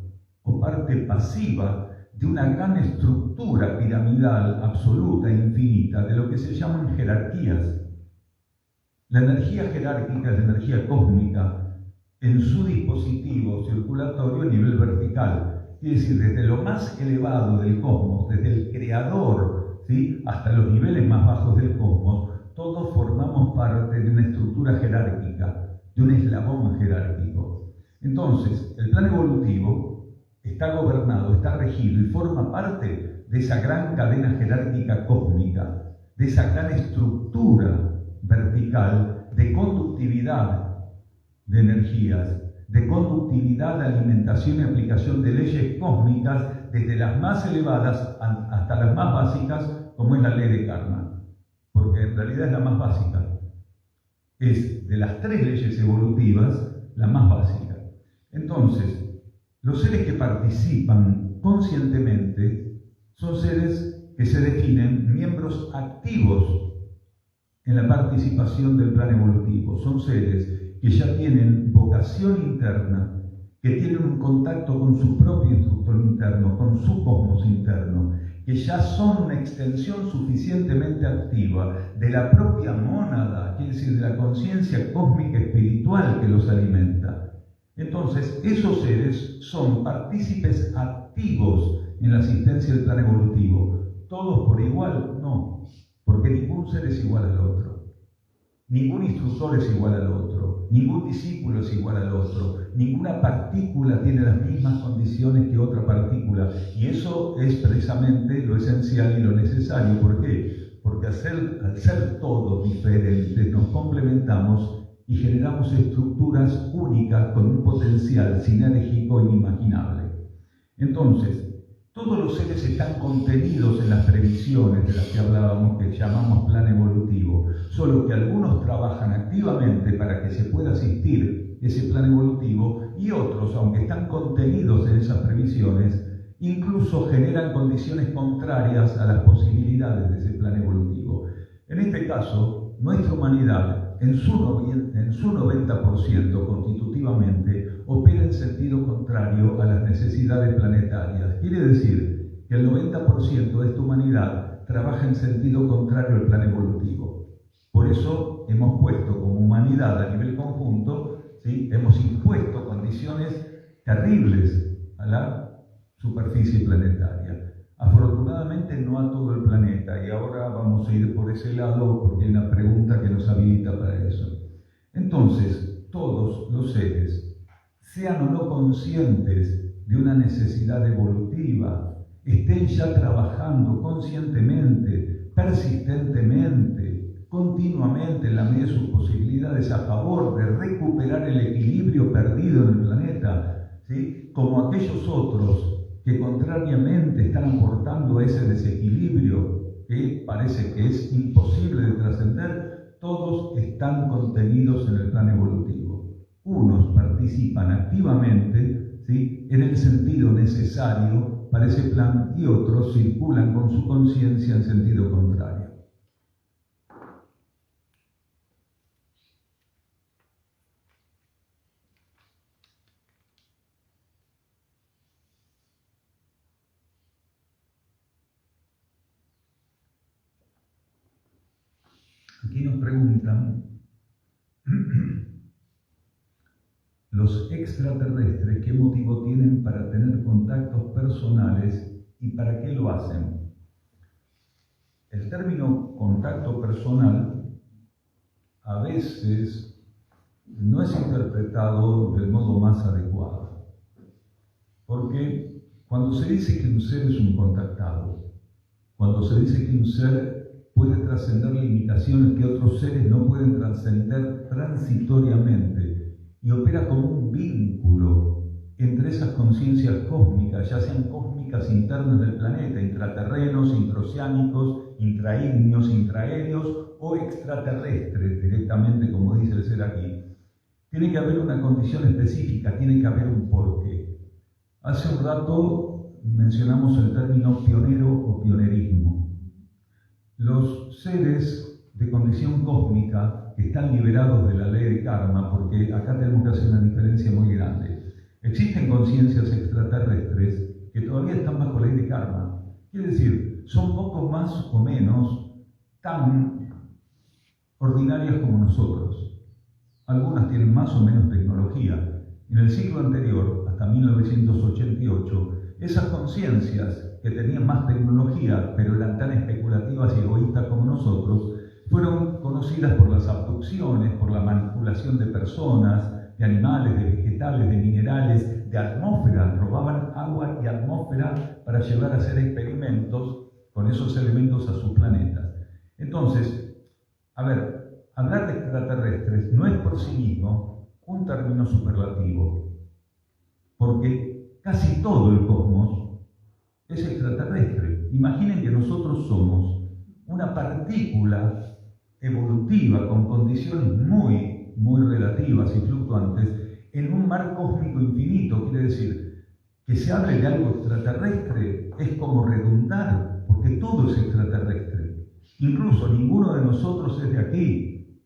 o parte pasiva de una gran estructura piramidal absoluta e infinita de lo que se llaman jerarquías. La energía jerárquica es la energía cósmica en su dispositivo circulatorio a nivel vertical, es decir, desde lo más elevado del cosmos, desde el creador, ¿sí?, hasta los niveles más bajos del cosmos, todos formamos parte de una estructura jerárquica, de un eslabón jerárquico. Entonces, el plan evolutivo está gobernado, está regido y forma parte de esa gran cadena jerárquica cósmica, de esa gran estructura vertical de conductividad de energías, de conductividad, de alimentación y aplicación de leyes cósmicas, desde las más elevadas hasta las más básicas, como es la ley de karma, porque en realidad es la más básica. Es de las tres leyes evolutivas la más básica. Entonces, los seres que participan conscientemente son seres que se definen miembros activos en la participación del plan evolutivo. Son seres que ya tienen vocación interna, que tienen un contacto con su propio instructor interno, con su cosmos interno, que ya son una extensión suficientemente activa de la propia mónada, quiere decir, de la conciencia cósmica espiritual que los alimenta. Entonces, esos seres son partícipes activos en la asistencia del plan evolutivo. ¿Todos por igual? No, porque ningún ser es igual al otro. Ningún instructor es igual al otro, ningún discípulo es igual al otro, ninguna partícula tiene las mismas condiciones que otra partícula. Y eso es precisamente lo esencial y lo necesario. ¿Por qué? Porque al ser todos diferentes nos complementamos y generamos estructuras únicas con un potencial sinérgico inimaginable. Entonces, todos los seres están contenidos en las previsiones de las que hablábamos, que llamamos plan evolutivo, solo que algunos trabajan activamente para que se pueda asistir ese plan evolutivo y otros, aunque están contenidos en esas previsiones, incluso generan condiciones contrarias a las posibilidades de ese plan evolutivo. En este caso, nuestra humanidad, en su 90% constitutivamente, opera en sentido contrario a las necesidades planetarias. Quiere decir que el 90% de esta humanidad trabaja en sentido contrario al plan evolutivo. Por eso hemos puesto como humanidad a nivel conjunto, ¿sí? Hemos impuesto condiciones terribles a la superficie planetaria. Afortunadamente no a todo el planeta, y ahora vamos a ir por ese lado porque hay una pregunta que nos habilita para eso. Entonces, todos los seres, sean o no conscientes de una necesidad evolutiva, estén ya trabajando conscientemente, persistentemente, continuamente en la medida de sus posibilidades a favor de recuperar el equilibrio perdido en el planeta, ¿sí? Como aquellos otros que contrariamente están aportando ese desequilibrio que parece que es imposible de trascender, todos están contenidos en el plan evolutivo. Unos participan activamente, ¿sí? En el sentido necesario para ese plan y otros circulan con su conciencia en sentido contrario. Aquí nos preguntan, los extraterrestres, ¿qué motivo tienen para tener contactos personales y para qué lo hacen? El término contacto personal a veces no es interpretado del modo más adecuado, porque cuando se dice que un ser es un contactado, cuando se dice que un ser puede trascender limitaciones que otros seres no pueden trascender transitoriamente y opera como un vínculo entre esas conciencias cósmicas, ya sean cósmicas internas del planeta, intraterrenos, intraoceánicos, intraígneos, intraéreos o extraterrestres, directamente como dice el ser aquí. Tiene que haber una condición específica, tiene que haber un porqué. Hace un rato mencionamos el término pionero o pionerismo. Los seres de condición cósmica que están liberados de la ley de karma, porque acá tenemos que hacer una diferencia muy grande. Existen conciencias extraterrestres que todavía están bajo ley de karma. Quiere decir, son poco más o menos tan ordinarias como nosotros. Algunas tienen más o menos tecnología. En el siglo anterior, hasta 1988, esas conciencias que tenían más tecnología, pero eran tan especulativas y egoístas como nosotros, fueron conocidas por las abducciones, por la manipulación de personas, de animales, de vegetales, de minerales, de atmósfera. Robaban agua y atmósfera para llevar a hacer experimentos con esos elementos a sus planetas. Entonces, a ver, hablar de extraterrestres no es por sí mismo un término superlativo, porque casi todo el cosmos es extraterrestre. Imaginen que nosotros somos una partícula evolutiva con condiciones muy relativas y fluctuantes en un mar cósmico infinito. Quiere decir, que se hable de algo extraterrestre es como redundar, porque todo es extraterrestre. Incluso ninguno de nosotros es de aquí.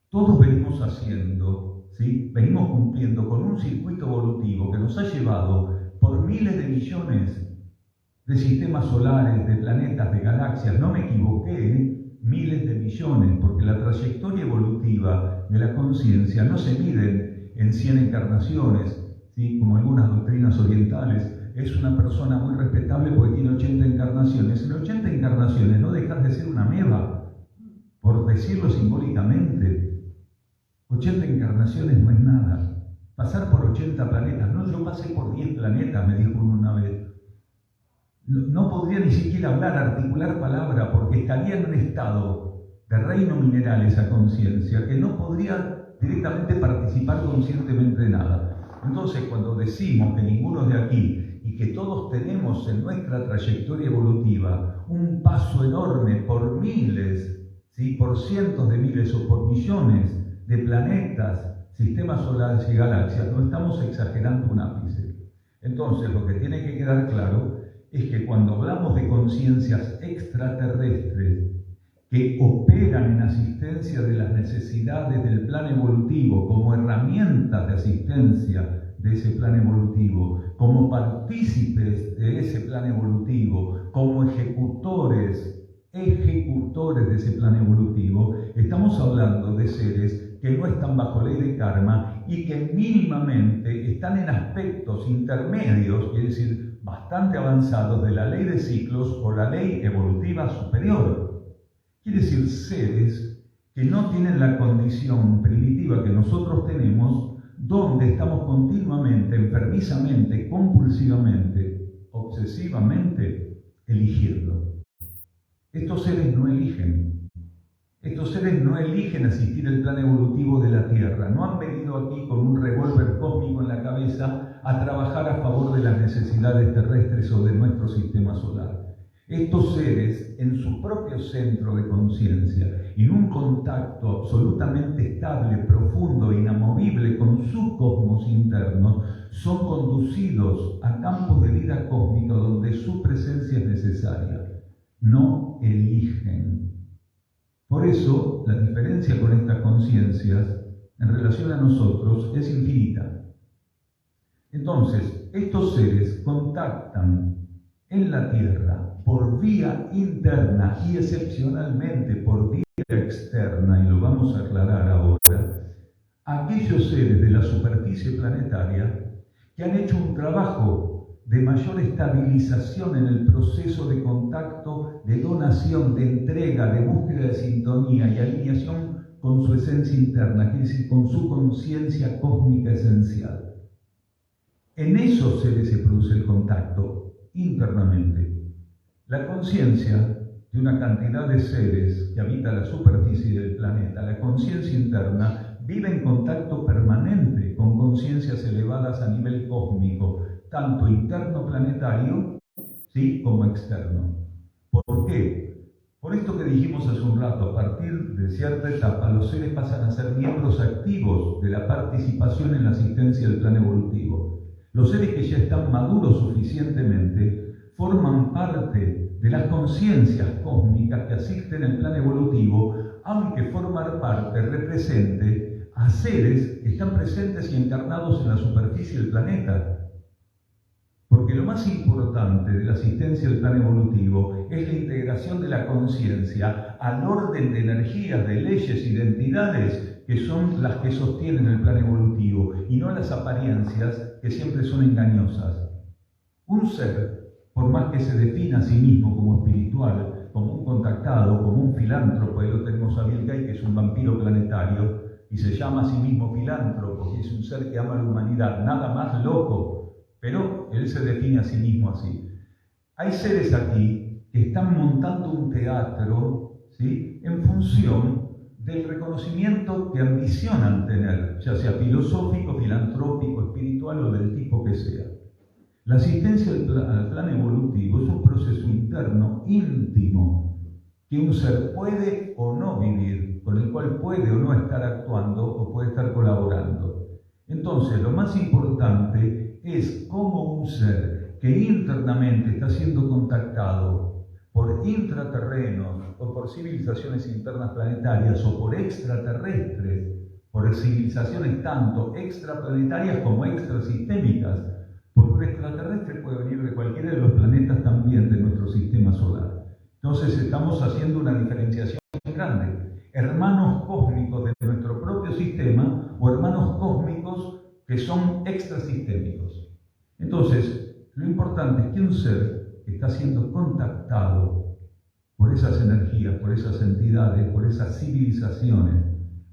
Todos venimos haciendo, ¿sí? Venimos cumpliendo con un circuito evolutivo que nos ha llevado por miles de millones de sistemas solares, de planetas, de galaxias. No me equivoqué, miles de millones, porque la trayectoria evolutiva de la conciencia no se mide en 100 encarnaciones, ¿sí? Como algunas doctrinas orientales. Es una persona muy respetable porque tiene 80 encarnaciones. En 80 encarnaciones no dejas de ser una ameba, por decirlo simbólicamente. 80 encarnaciones no es nada. Pasar por 80 planetas. No, yo pasé por 10 planetas, me dijo uno una vez. No podría ni siquiera hablar, articular palabra, porque estaría en un estado de reino mineral esa conciencia, que no podría directamente participar conscientemente de nada. Entonces, cuando decimos que ninguno es de aquí y que todos tenemos en nuestra trayectoria evolutiva un paso enorme por miles, ¿sí? Por cientos de miles o por millones de planetas, sistemas solares y galaxias, no estamos exagerando un ápice. Entonces, lo que tiene que quedar claro es que cuando hablamos de conciencias extraterrestres que operan en asistencia de las necesidades del plan evolutivo como herramientas de asistencia de ese plan evolutivo, como partícipes de ese plan evolutivo, como ejecutores ejecutores de ese plan evolutivo, estamos hablando de seres que no están bajo ley de karma y que mínimamente están en aspectos intermedios, es decir, bastante avanzados de la ley de ciclos o la ley evolutiva superior. Quiere decir, seres que no tienen la condición primitiva que nosotros tenemos, donde estamos continuamente, enfermizamente, compulsivamente, obsesivamente, eligiendo. Estos seres no eligen. Estos seres no eligen asistir al plan evolutivo de la Tierra. No han venido aquí con un revólver cósmico en la cabeza a trabajar a favor de las necesidades terrestres o de nuestro sistema solar. Estos seres, en su propio centro de conciencia, en un contacto absolutamente estable, profundo e inamovible con su cosmos interno, son conducidos a campos de vida cósmica donde su presencia es necesaria. No eligen. Por eso, la diferencia con estas conciencias en relación a nosotros es infinita. Entonces, estos seres contactan en la Tierra por vía interna y excepcionalmente por vía externa, y lo vamos a aclarar ahora, aquellos seres de la superficie planetaria que han hecho un trabajo de mayor estabilización en el proceso de contacto, de donación, de entrega, de búsqueda de sintonía y alineación con su esencia interna, quiere decir con su conciencia cósmica esencial. En esos seres se produce el contacto internamente. La conciencia de una cantidad de seres que habitan la superficie del planeta, la conciencia interna, vive en contacto permanente con conciencias elevadas a nivel cósmico, tanto interno planetario, ¿sí?, como externo. ¿Por qué? Por esto que dijimos hace un rato, a partir de cierta etapa, los seres pasan a ser miembros activos de la participación en la asistencia del plan evolutivo. Los seres que ya están maduros suficientemente forman parte de las conciencias cósmicas que asisten al plan evolutivo, aunque formar parte represente a seres que están presentes y encarnados en la superficie del planeta. Porque lo más importante de la asistencia al plan evolutivo es la integración de la conciencia al orden de energías, de leyes y de entidades que son las que sostienen el plan evolutivo, y no las apariencias que siempre son engañosas. Un ser, por más que se defina a sí mismo como espiritual, como un contactado, como un filántropo, ahí lo tenemos a Bill Gates, que es un vampiro planetario, y se llama a sí mismo filántropo, que es un ser que ama a la humanidad, nada más loco, pero él se define a sí mismo así. Hay seres aquí que están montando un teatro, ¿sí?, en función del reconocimiento que ambicionan tener, ya sea filosófico, filantrópico, espiritual o del tipo que sea. La asistencia al plan evolutivo es un proceso interno, íntimo, que un ser puede o no vivir, con el cual puede o no estar actuando o puede estar colaborando. Entonces, lo más importante es cómo un ser que internamente está siendo contactado por intraterrenos o por civilizaciones internas planetarias o por extraterrestres, por civilizaciones tanto extraplanetarias como extrasistémicas, porque un extraterrestre puede venir de cualquiera de los planetas también de nuestro sistema solar. Entonces estamos haciendo una diferenciación grande. Hermanos cósmicos de nuestro propio sistema o hermanos cósmicos que son extrasistémicos. Entonces, lo importante es que un ser está siendo contactado por esas energías, por esas entidades, por esas civilizaciones,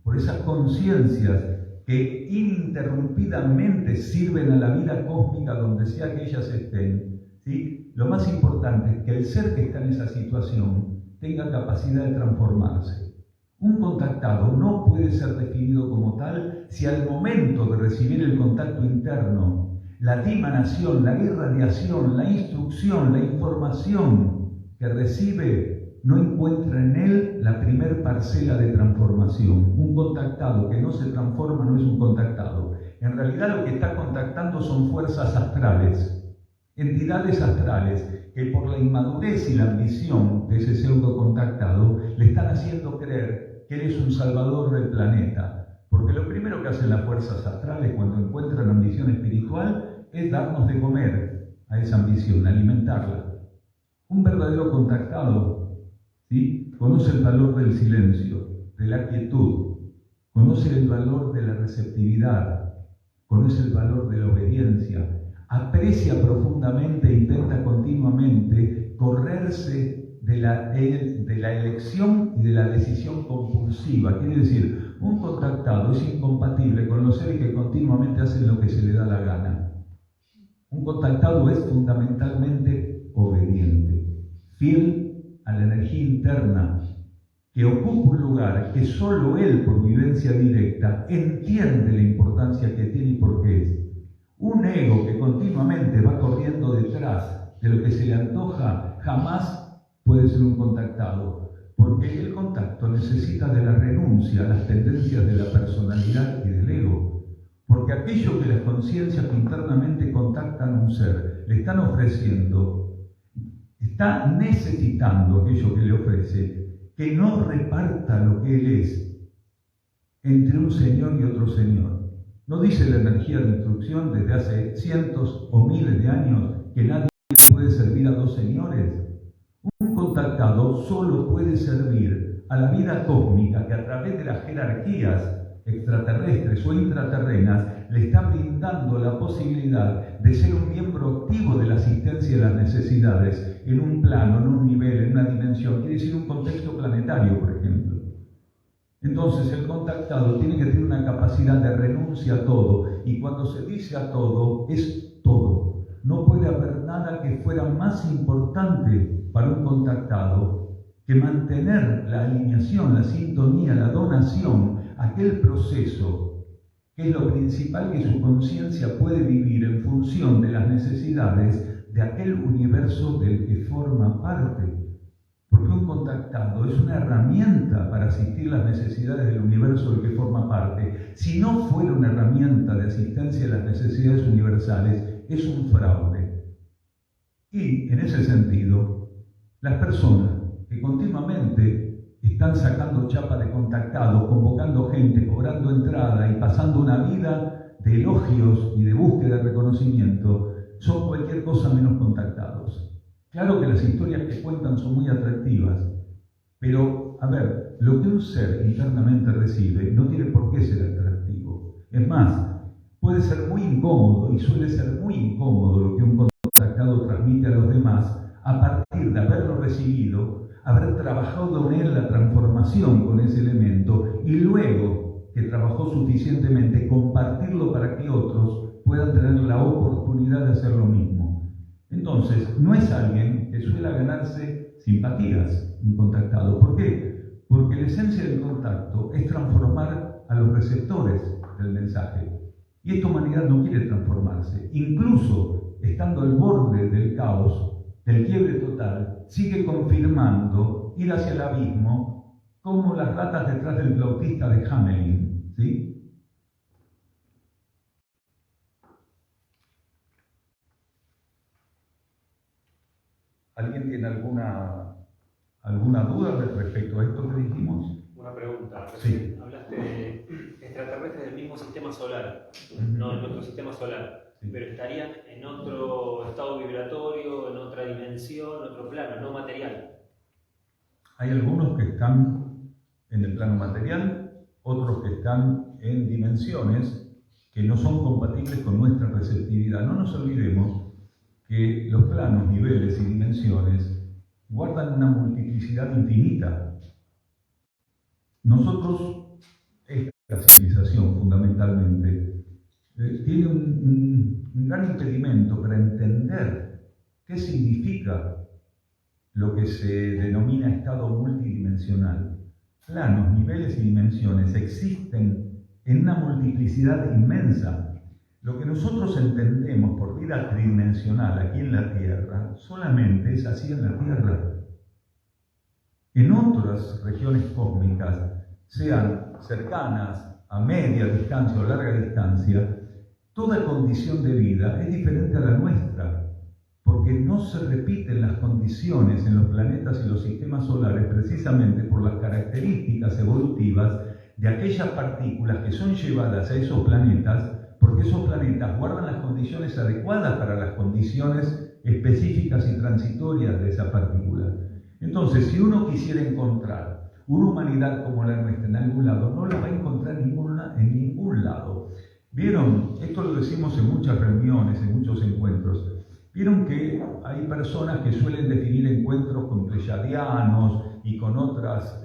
por esas conciencias que ininterrumpidamente sirven a la vida cósmica donde sea que ellas estén, ¿sí? Lo más importante es que el ser que está en esa situación tenga capacidad de transformarse. Un contactado no puede ser definido como tal si al momento de recibir el contacto interno, la dimanación, la irradiación, la instrucción, la información que recibe no encuentra en él la primer parcela de transformación. Un contactado que no se transforma no es un contactado. En realidad lo que está contactando son fuerzas astrales, entidades astrales que por la inmadurez y la ambición de ese pseudo contactado le están haciendo creer que él es un salvador del planeta. Porque lo primero que hacen las fuerzas astrales cuando encuentran ambición espiritual es darnos de comer a esa ambición, alimentarla. Un verdadero contactado, ¿sí? Conoce el valor del silencio, de la quietud, conoce el valor de la receptividad, conoce el valor de la obediencia, aprecia profundamente e intenta continuamente correrse de la elección y de la decisión compulsiva. Quiere decir, un contactado es incompatible con los seres que continuamente hacen lo que se le da la gana. Un contactado es fundamentalmente obediente, fiel a la energía interna, que ocupa un lugar que solo él, por vivencia directa, entiende la importancia que tiene y por qué es. Un ego que continuamente va corriendo detrás de lo que se le antoja, jamás puede ser un contactado, porque el contacto necesita de la renuncia a las tendencias de la personalidad y del ego, porque aquello que las conciencias que internamente contactan a un ser le están ofreciendo, está necesitando aquello que le ofrece, que no reparta lo que él es entre un señor y otro señor. ¿No dice la energía de instrucción desde hace cientos o miles de años que nadie puede servir a dos señores? Un contactado solo puede servir a la vida cósmica que a través de las jerarquías extraterrestres o intraterrenas le está brindando la posibilidad de ser un miembro activo de la asistencia de las necesidades en un plano, en un nivel, en una dimensión, quiere decir un contexto planetario, por ejemplo. Entonces el contactado tiene que tener una capacidad de renuncia a todo, y cuando se dice a todo, es todo. No puede haber nada que fuera más importante para un contactado que mantener la alineación, la sintonía, la donación, aquel proceso que es lo principal que su conciencia puede vivir en función de las necesidades de aquel universo del que forma parte. Porque un contactado es una herramienta para asistir las necesidades del universo del que forma parte. Si no fuera una herramienta de asistencia a las necesidades universales, es un fraude. Y, en ese sentido, las personas que continuamente están sacando chapa de contactados, convocando gente, cobrando entrada y pasando una vida de elogios y de búsqueda de reconocimiento, son cualquier cosa menos contactados. Claro que las historias que cuentan son muy atractivas, pero, a ver, lo que un ser internamente recibe no tiene por qué ser atractivo. Es más, puede ser muy incómodo, y suele ser muy incómodo lo que un contactado transmite a los demás, a partir de haberlo recibido, haber trabajado en él la transformación con ese elemento, y luego que trabajó suficientemente, compartirlo para que otros puedan tener la oportunidad de hacer lo mismo. Entonces, no es alguien que suele ganarse simpatías, un contactado. ¿Por qué? Porque la esencia del contacto es transformar a los receptores del mensaje. Y esta humanidad no quiere transformarse. Incluso estando al borde del caos, del quiebre total, sigue confirmando ir hacia el abismo como las ratas detrás del flautista de Hamelin, ¿sí? ¿Alguien tiene alguna duda respecto a esto que dijimos? Una pregunta. Sí. Hablaste de extraterrestres del mismo sistema solar, no en nuestro sistema solar, sí, pero estarían en otro estado vibratorio, en otra dimensión, en otro plano, no material. Hay algunos que están en el plano material, otros que están en dimensiones que no son compatibles con nuestra receptividad. No nos olvidemos que los planos, niveles y dimensiones guardan una multiplicidad infinita. Nosotros, esta civilización fundamentalmente, tiene un gran impedimento para entender qué significa lo que se denomina estado multidimensional. Planos, niveles y dimensiones existen en una multiplicidad inmensa. Lo que nosotros entendemos por vida tridimensional aquí en la Tierra, solamente es así en la Tierra. En otras regiones cósmicas, sean cercanas, a media distancia o larga distancia, toda condición de vida es diferente a la nuestra, porque no se repiten las condiciones en los planetas y los sistemas solares precisamente por las características evolutivas de aquellas partículas que son llevadas a esos planetas, porque esos planetas guardan las condiciones adecuadas para las condiciones específicas y transitorias de esa partícula. Entonces, si uno quisiera encontrar una humanidad como la nuestra en algún lado, no la va a encontrar en ningún lado. ¿Vieron? Esto lo decimos en muchas reuniones, en muchos encuentros. ¿Vieron que hay personas que suelen definir encuentros con pleyadianos y con otras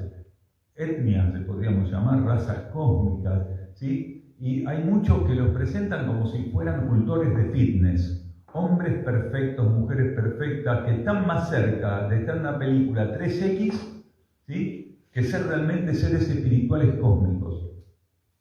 etnias, le podríamos llamar, razas cósmicas, ¿sí? Y hay muchos que los presentan como si fueran cultores de fitness, hombres perfectos, mujeres perfectas, que están más cerca de estar en una película 3X, ¿sí?, que ser realmente seres espirituales cósmicos.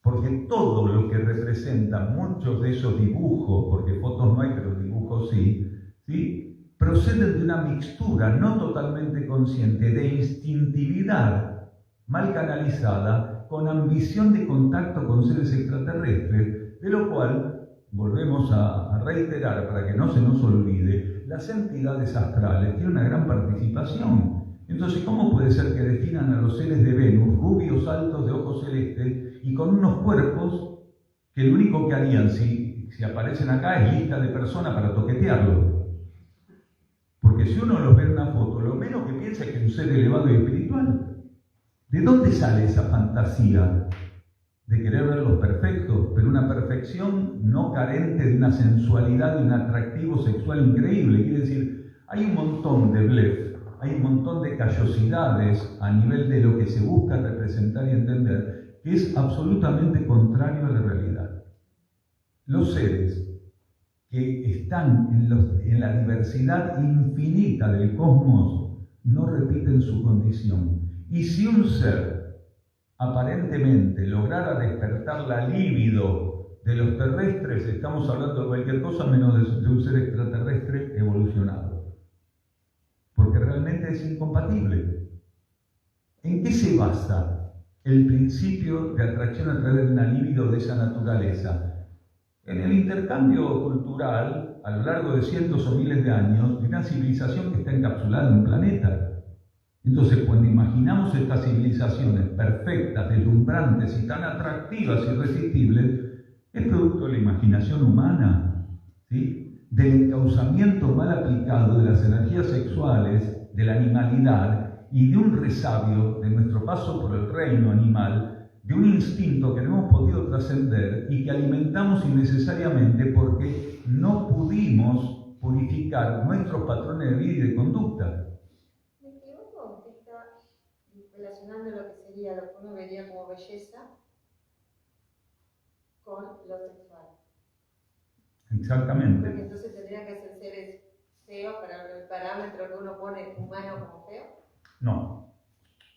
Porque todo lo que representan muchos de esos dibujos, porque fotos no hay, pero dibujos sí, ¿sí?, proceden de una mixtura no totalmente consciente de instintividad mal canalizada con ambición de contacto con seres extraterrestres, de lo cual volvemos a reiterar para que no se nos olvide, las entidades astrales tienen una gran participación. Entonces, ¿cómo puede ser que definan a los seres de Venus, rubios, altos, de ojos celestes y con unos cuerpos que lo único que harían si aparecen acá es lista de personas para toquetearlo? Porque si uno los ve en una foto, lo menos que piensa es que es un ser elevado y espiritual. ¿De dónde sale esa fantasía de querer verlos perfectos, pero una perfección no carente de una sensualidad y un atractivo sexual increíble? Quiere decir, hay un montón de blef, hay un montón de callosidades a nivel de lo que se busca representar y entender, que es absolutamente contrario a la realidad. Los seres que están en la diversidad infinita del cosmos no repiten su condición. Y si un ser aparentemente lograra despertar la libido de los terrestres, estamos hablando de cualquier cosa menos de un ser extraterrestre evolucionado. Porque realmente es incompatible. ¿En qué se basa el principio de atracción a través de una libido de esa naturaleza? En el intercambio cultural, a lo largo de cientos o miles de años, de una civilización que está encapsulada en un planeta. Entonces, cuando imaginamos estas civilizaciones perfectas, deslumbrantes y tan atractivas y irresistibles, es producto de la imaginación humana, ¿sí?, del encauzamiento mal aplicado de las energías sexuales, de la animalidad y de un resabio de nuestro paso por el reino animal, de un instinto que no hemos podido trascender y que alimentamos innecesariamente porque no pudimos purificar nuestros patrones de vida y de conducta. Relacionando lo que sería lo que uno vería como belleza con lo sexual. Exactamente. Porque entonces tendrían que ser seres feos para el parámetro que uno pone humano como feo. No,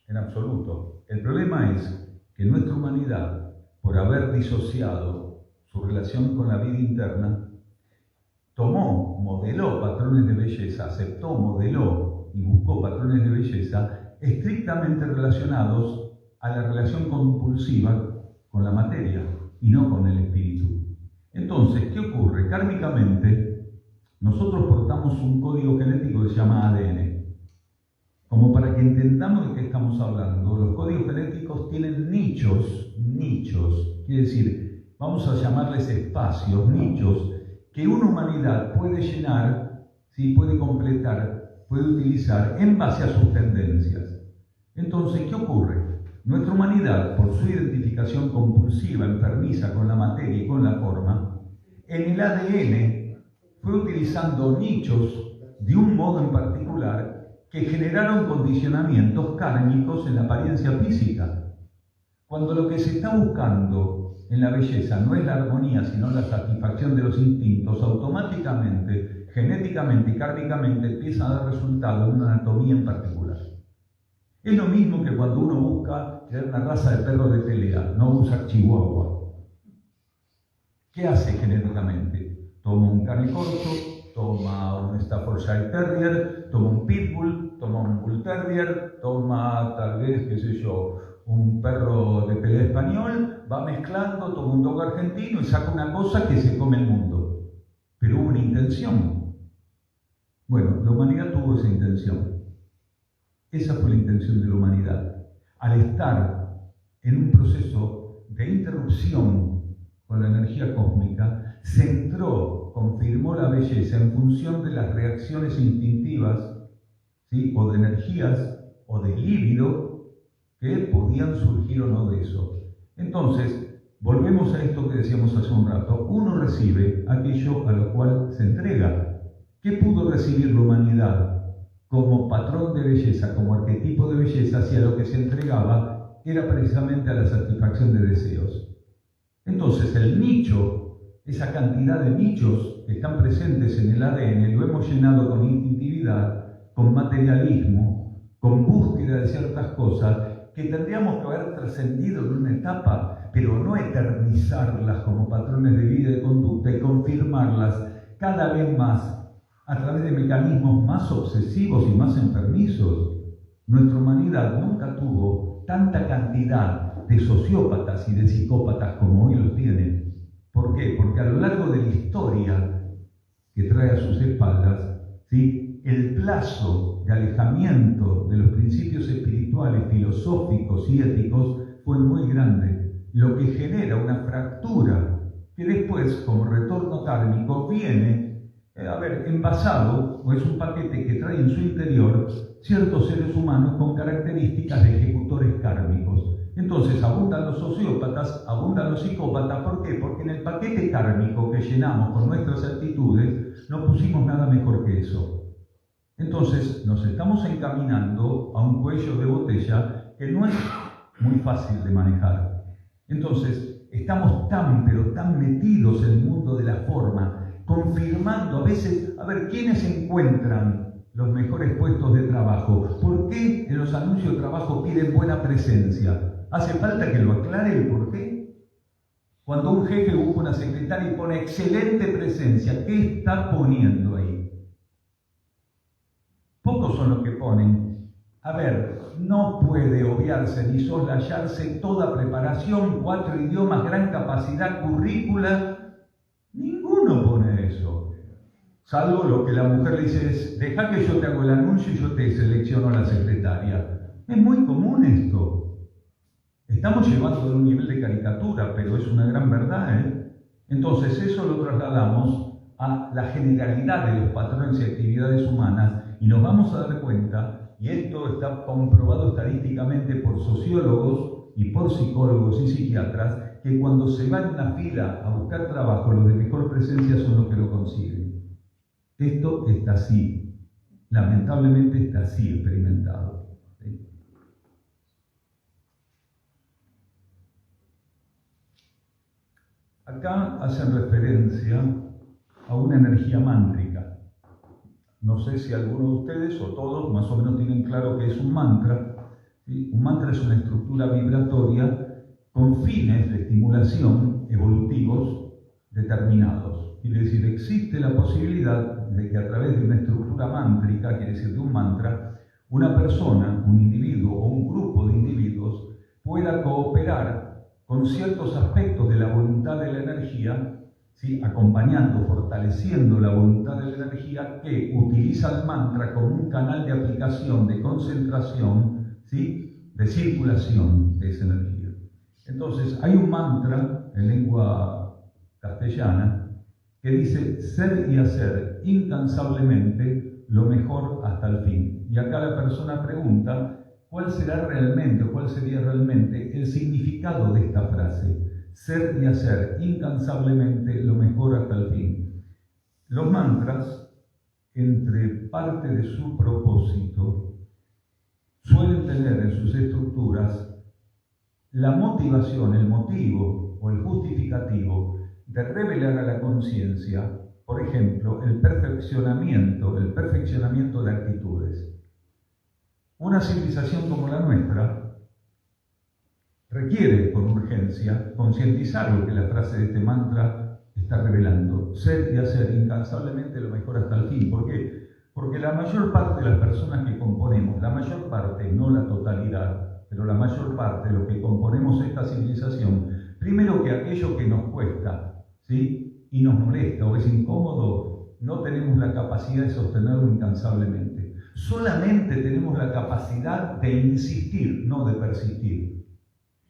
en absoluto. El problema es que nuestra humanidad, por haber disociado su relación con la vida interna, modeló patrones de belleza, aceptó, modeló y buscó patrones de belleza estrictamente relacionados a la relación compulsiva con la materia y no con el espíritu. Entonces, ¿qué ocurre? Kármicamente, nosotros portamos un código genético que se llama ADN. Como para que entendamos de qué estamos hablando, los códigos genéticos tienen nichos, quiere decir, vamos a llamarles espacios, nichos, que una humanidad puede llenar, ¿sí?, puede completar, puede utilizar en base a sus tendencias. Entonces, ¿qué ocurre? Nuestra humanidad, por su identificación compulsiva, enfermiza con la materia y con la forma, en el ADN fue utilizando nichos de un modo en particular que generaron condicionamientos kármicos en la apariencia física. Cuando lo que se está buscando en la belleza no es la armonía, sino la satisfacción de los instintos, automáticamente, genéticamente y kármicamente empieza a dar resultado en una anatomía en particular. Es lo mismo que cuando uno busca tener una raza de perros de pelea, no usa chihuahua. ¿Qué hace genéticamente? Toma un cane corto, toma un Staffordshire Terrier, toma un Pitbull, toma un Bull Terrier, toma tal vez, qué sé yo, un perro de pelea español, va mezclando, toma un dog argentino y saca una cosa que se come el mundo. Pero hubo una intención. Bueno, la humanidad tuvo esa intención. Esa fue la intención de la humanidad. Al estar en un proceso de interrupción con la energía cósmica, centró, confirmó la belleza en función de las reacciones instintivas, ¿sí? O de energías, o de líbido, que podían surgir o no de eso. Entonces, volvemos a esto que decíamos hace un rato. Uno recibe aquello a lo cual se entrega. ¿Qué pudo recibir la humanidad como patrón de belleza, como arquetipo de belleza, si a lo que se entregaba era precisamente a la satisfacción de deseos? Entonces, el nicho, esa cantidad de nichos que están presentes en el ADN, lo hemos llenado con instintividad, con materialismo, con búsqueda de ciertas cosas que tendríamos que haber trascendido en una etapa, pero no eternizarlas como patrones de vida y de conducta y confirmarlas cada vez más a través de mecanismos más obsesivos y más enfermizos. Nuestra humanidad nunca tuvo tanta cantidad de sociópatas y de psicópatas como hoy los tiene. ¿Por qué? Porque a lo largo de la historia que trae a sus espaldas, ¿sí?, el plazo de alejamiento de los principios espirituales, filosóficos y éticos fue muy grande, lo que genera una fractura que después, como retorno kármico, viene envasado, o es un paquete que trae en su interior ciertos seres humanos con características de ejecutores kármicos. Entonces abundan los sociópatas, abundan los psicópatas. ¿Por qué? Porque en el paquete kármico que llenamos con nuestras actitudes no pusimos nada mejor que eso. Entonces nos estamos encaminando a un cuello de botella que no es muy fácil de manejar. Entonces estamos tan, pero tan metidos en el mundo de la forma, confirmando a veces, ¿quiénes encuentran los mejores puestos de trabajo? ¿Por qué en los anuncios de trabajo piden buena presencia? ¿Hace falta que lo aclare el por qué? Cuando un jefe busca una secretaria y pone excelente presencia, ¿qué está poniendo ahí? Pocos son los que ponen. No puede obviarse ni soslayarse toda preparación, 4 idiomas, gran capacidad, currícula. Ninguno pone eso. Salvo lo que la mujer le dice es, deja que yo te hago el anuncio y yo te selecciono a la secretaria. Es muy común esto. Estamos llevando a un nivel de caricatura, pero es una gran verdad, Entonces eso lo trasladamos a la generalidad de los patrones y actividades humanas y nos vamos a dar cuenta, y esto está comprobado estadísticamente por sociólogos y por psicólogos y psiquiatras, que cuando se va en una fila a buscar trabajo, los de mejor presencia son los que lo consiguen. Esto está así, lamentablemente está así experimentado. ¿Sí? Acá hacen referencia a una energía mántrica. No sé si alguno de ustedes o todos más o menos tienen claro que es un mantra. ¿Sí? Un mantra es una estructura vibratoria con fines de estimulación evolutivos determinados. Quiere decir, existe la posibilidad de que a través de una estructura mántrica, quiere decir de un mantra, una persona, un individuo o un grupo de individuos pueda cooperar con ciertos aspectos de la voluntad de la energía, ¿sí?, acompañando, fortaleciendo la voluntad de la energía que utiliza el mantra como un canal de aplicación, de concentración, ¿sí?, de circulación de esa energía. Entonces, hay un mantra en lengua castellana que dice ser y hacer incansablemente lo mejor hasta el fin. Y acá la persona pregunta cuál sería realmente el significado de esta frase. Ser y hacer incansablemente lo mejor hasta el fin. Los mantras, entre parte de su propósito, suelen tener en sus estructuras la motivación, el motivo o el justificativo de revelar a la conciencia, por ejemplo, el perfeccionamiento de actitudes. Una civilización como la nuestra requiere con urgencia concientizar lo que la frase de este mantra está revelando. Ser y hacer incansablemente lo mejor hasta el fin. ¿Por qué? Porque la mayor parte de las personas que componemos, la mayor parte, no la totalidad, pero la mayor parte de lo que componemos esta civilización, primero que aquello que nos cuesta, ¿sí?, y nos molesta o es incómodo, no tenemos la capacidad de sostenerlo incansablemente. Solamente tenemos la capacidad de insistir, no de persistir.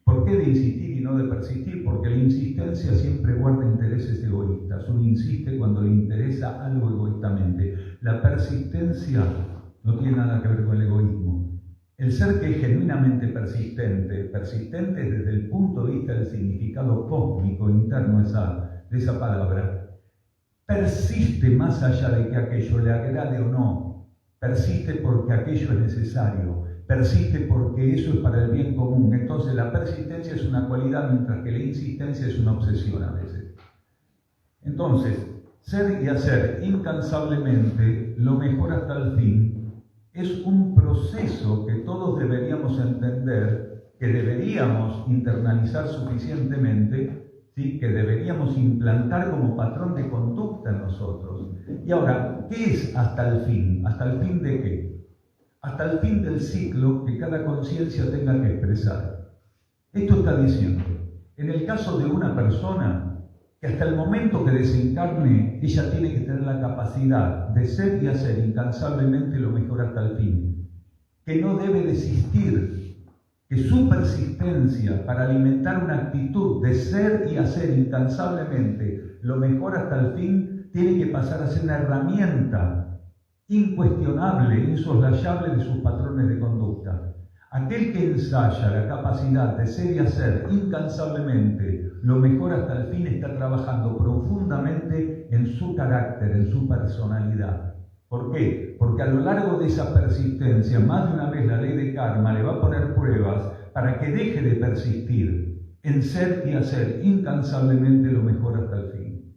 ¿Por qué de insistir y no de persistir? Porque la insistencia siempre guarda intereses egoístas. Uno insiste cuando le interesa algo egoístamente. La persistencia no tiene nada que ver con el egoísmo. El ser que es genuinamente persistente desde el punto de vista del significado cósmico interno de esa palabra, persiste más allá de que aquello le agrade o no, persiste porque aquello es necesario, persiste porque eso es para el bien común. Entonces la persistencia es una cualidad, mientras que la insistencia es una obsesión a veces. Entonces, ser y hacer incansablemente lo mejor hasta el fin es un proceso que todos deberíamos entender, que deberíamos internalizar suficientemente, ¿sí? Que deberíamos implantar como patrón de conducta en nosotros. Y ahora, ¿qué es hasta el fin? ¿Hasta el fin de qué? Hasta el fin del ciclo que cada conciencia tenga que expresar. Esto está diciendo, en el caso de una persona, que hasta el momento que desencarne, ella tiene que tener la capacidad de ser y hacer incansablemente lo mejor hasta el fin. Que no debe desistir, que su persistencia para alimentar una actitud de ser y hacer incansablemente lo mejor hasta el fin, tiene que pasar a ser una herramienta incuestionable, insoslayable de sus patrones de conducta. Aquel que ensaya la capacidad de ser y hacer incansablemente lo mejor hasta el fin está trabajando profundamente en su carácter, en su personalidad. ¿Por qué? Porque a lo largo de esa persistencia, más de una vez la ley de karma le va a poner pruebas para que deje de persistir en ser y hacer incansablemente lo mejor hasta el fin.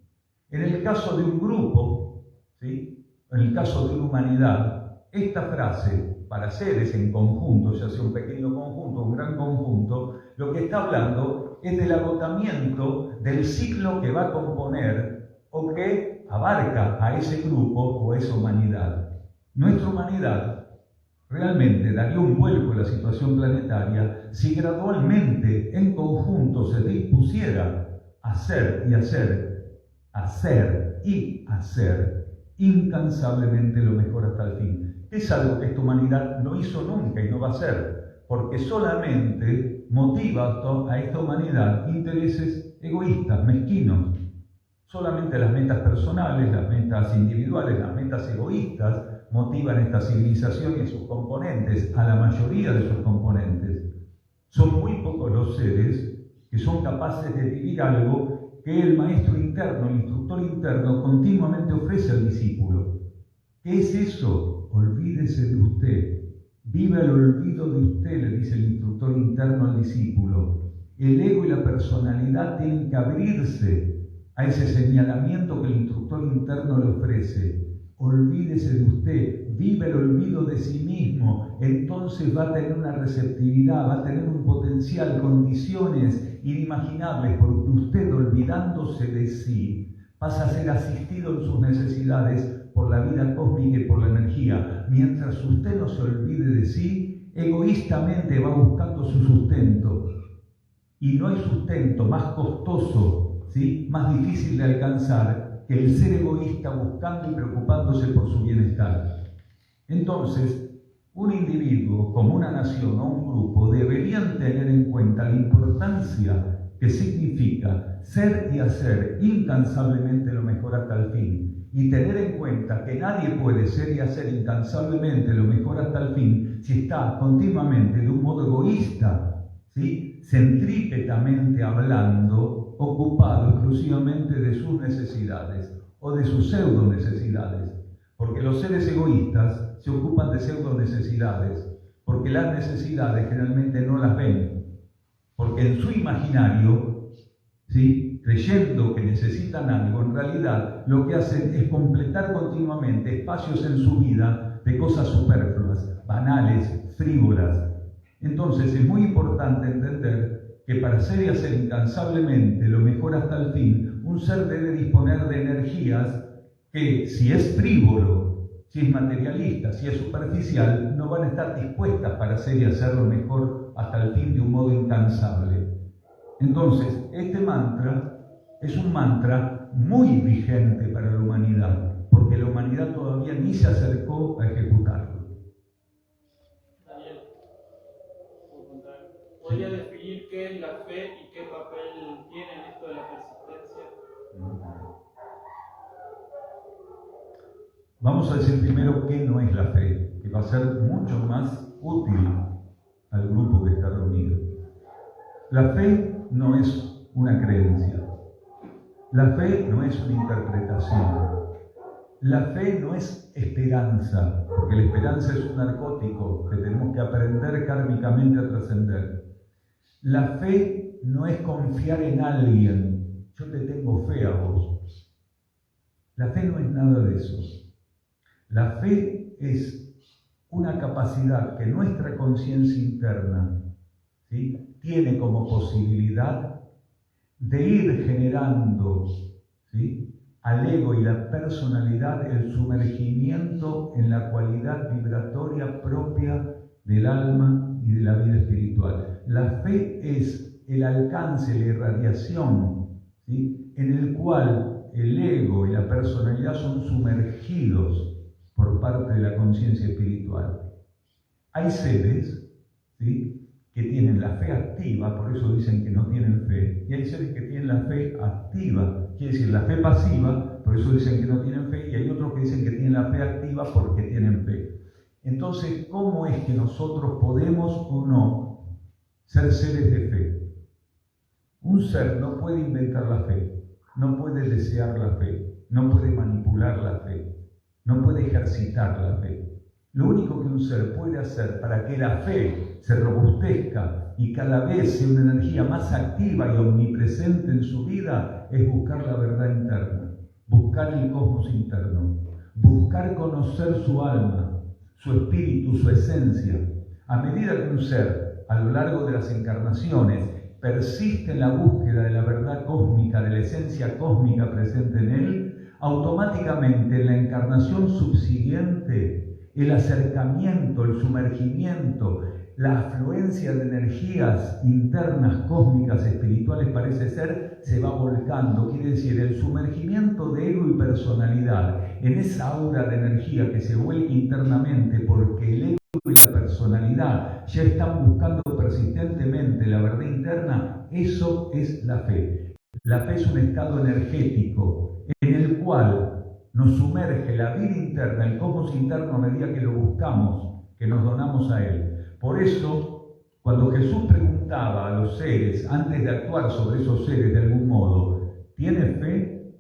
En el caso de un grupo, ¿sí? En el caso de una humanidad, esta frase, para seres en conjunto, ya sea un pequeño conjunto o un gran conjunto, lo que está hablando es del agotamiento del ciclo que va a componer o que abarca a ese grupo o a esa humanidad. Nuestra humanidad realmente daría un vuelco en la situación planetaria si gradualmente en conjunto se dispusiera a hacer y hacer incansablemente lo mejor hasta el fin. Es algo que esta humanidad no hizo nunca y no va a hacer, porque solamente motiva a esta humanidad intereses egoístas, mezquinos. Solamente las metas personales, las metas individuales, las metas egoístas motivan esta civilización y a sus componentes, a la mayoría de sus componentes. Son muy pocos los seres que son capaces de vivir algo que el maestro interno, el instructor interno, continuamente ofrece al discípulo. ¿Qué es eso? Olvídese de usted, viva el olvido de usted, le dice el instructor interno al discípulo. El ego y la personalidad tienen que abrirse a ese señalamiento que el instructor interno le ofrece. Olvídese de usted, viva el olvido de sí mismo, entonces va a tener una receptividad, va a tener un potencial, condiciones inimaginables, porque usted, olvidándose de sí, pasa a ser asistido en sus necesidades por la vida cósmica y por la energía. Mientras usted no se olvide de sí, egoístamente va buscando su sustento. Y no hay sustento más costoso, ¿sí? Más difícil de alcanzar que el ser egoísta buscando y preocupándose por su bienestar. Entonces, un individuo, como una nación o un grupo, deberían tener en cuenta la importancia que significa ser y hacer incansablemente lo mejor hasta el fin. Y tener en cuenta que nadie puede ser y hacer incansablemente lo mejor hasta el fin si está continuamente de un modo egoísta, ¿sí? Centrípetamente hablando, ocupado exclusivamente de sus necesidades o de sus pseudo necesidades. Porque los seres egoístas se ocupan de pseudo necesidades, porque las necesidades generalmente no las ven, porque en su imaginario, ¿sí? Creyendo que necesitan algo, en realidad lo que hacen es completar continuamente espacios en su vida de cosas superfluas, banales, frívolas. Entonces es muy importante entender que para ser y hacer incansablemente lo mejor hasta el fin, un ser debe disponer de energías que, si es frívolo, si es materialista, si es superficial, no van a estar dispuestas para hacer y hacer lo mejor hasta el fin de un modo incansable. Entonces, este mantra es un mantra muy vigente para la humanidad, porque la humanidad todavía ni se acercó a ejecutarlo. Daniel, ¿puedo contar? ¿Podría definir qué es la fe y qué papel tiene en esto de la persistencia? Vamos a decir primero qué no es la fe, que va a ser mucho más útil al grupo que está reunido. La fe no es una creencia. La fe no es una interpretación. La fe no es esperanza, porque la esperanza es un narcótico que tenemos que aprender kármicamente a trascender. La fe no es confiar en alguien. Yo te tengo fe a vos. La fe no es nada de eso. La fe es una capacidad que nuestra conciencia interna, ¿sí?, tiene como posibilidad de ir generando, ¿sí?, al ego y la personalidad el sumergimiento en la cualidad vibratoria propia del alma y de la vida espiritual. La fe es el alcance, la irradiación, ¿sí?, en el cual el ego y la personalidad son sumergidos por parte de la conciencia espiritual. Hay seres, ¿sí?, que tienen la fe activa, por eso dicen que no tienen fe, y hay seres que tienen la fe activa, quiere decir la fe pasiva, por eso dicen que no tienen fe, y hay otros que dicen que tienen la fe activa porque tienen fe. Entonces, ¿cómo es que nosotros podemos o no ser seres de fe? Un ser no puede inventar la fe, no puede desear la fe, no puede manipular la fe, no puede ejercitar la fe. Lo único que un ser puede hacer para que la fe se robustezca y cada vez sea una energía más activa y omnipresente en su vida es buscar la verdad interna, buscar el cosmos interno, buscar conocer su alma, su espíritu, su esencia. A medida que un ser, a lo largo de las encarnaciones, persiste en la búsqueda de la verdad cósmica, de la esencia cósmica presente en él, automáticamente en la encarnación subsiguiente, el acercamiento, el sumergimiento, la afluencia de energías internas, cósmicas, espirituales, parece ser, se va volcando. Quiere decir, el sumergimiento de ego y personalidad en esa aura de energía que se vuelca internamente porque el ego y la personalidad ya están buscando persistentemente la verdad interna, eso es la fe. La fe es un estado energético en el cual nos sumerge la vida interna, el cosmos interno a medida que lo buscamos, que nos donamos a él. Por eso, cuando Jesús preguntaba a los seres, antes de actuar sobre esos seres de algún modo, ¿tiene fe?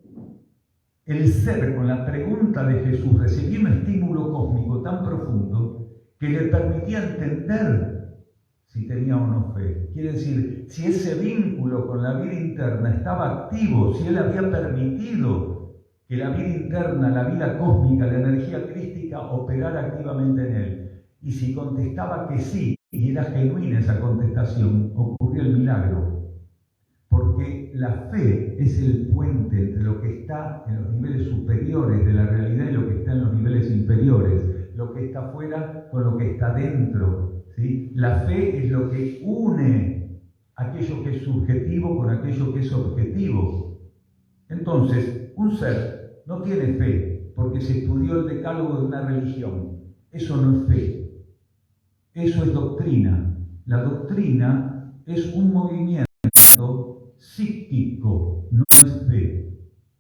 El ser, con la pregunta de Jesús, recibía un estímulo cósmico tan profundo que le permitía entender si tenía o no fe. Quiere decir, si ese vínculo con la vida interna estaba activo, si él había permitido que la vida interna, la vida cósmica, la energía crística operara activamente en él. Y si contestaba que sí, y era genuina esa contestación, ocurrió el milagro. Porque la fe es el puente entre lo que está en los niveles superiores de la realidad y lo que está en los niveles inferiores, lo que está afuera con lo que está dentro, ¿sí? La fe es lo que une aquello que es subjetivo con aquello que es objetivo. Entonces, un ser no tiene fe porque se estudió el decálogo de una religión. Eso no es fe. Eso es doctrina. La doctrina es un movimiento psíquico, no es fe.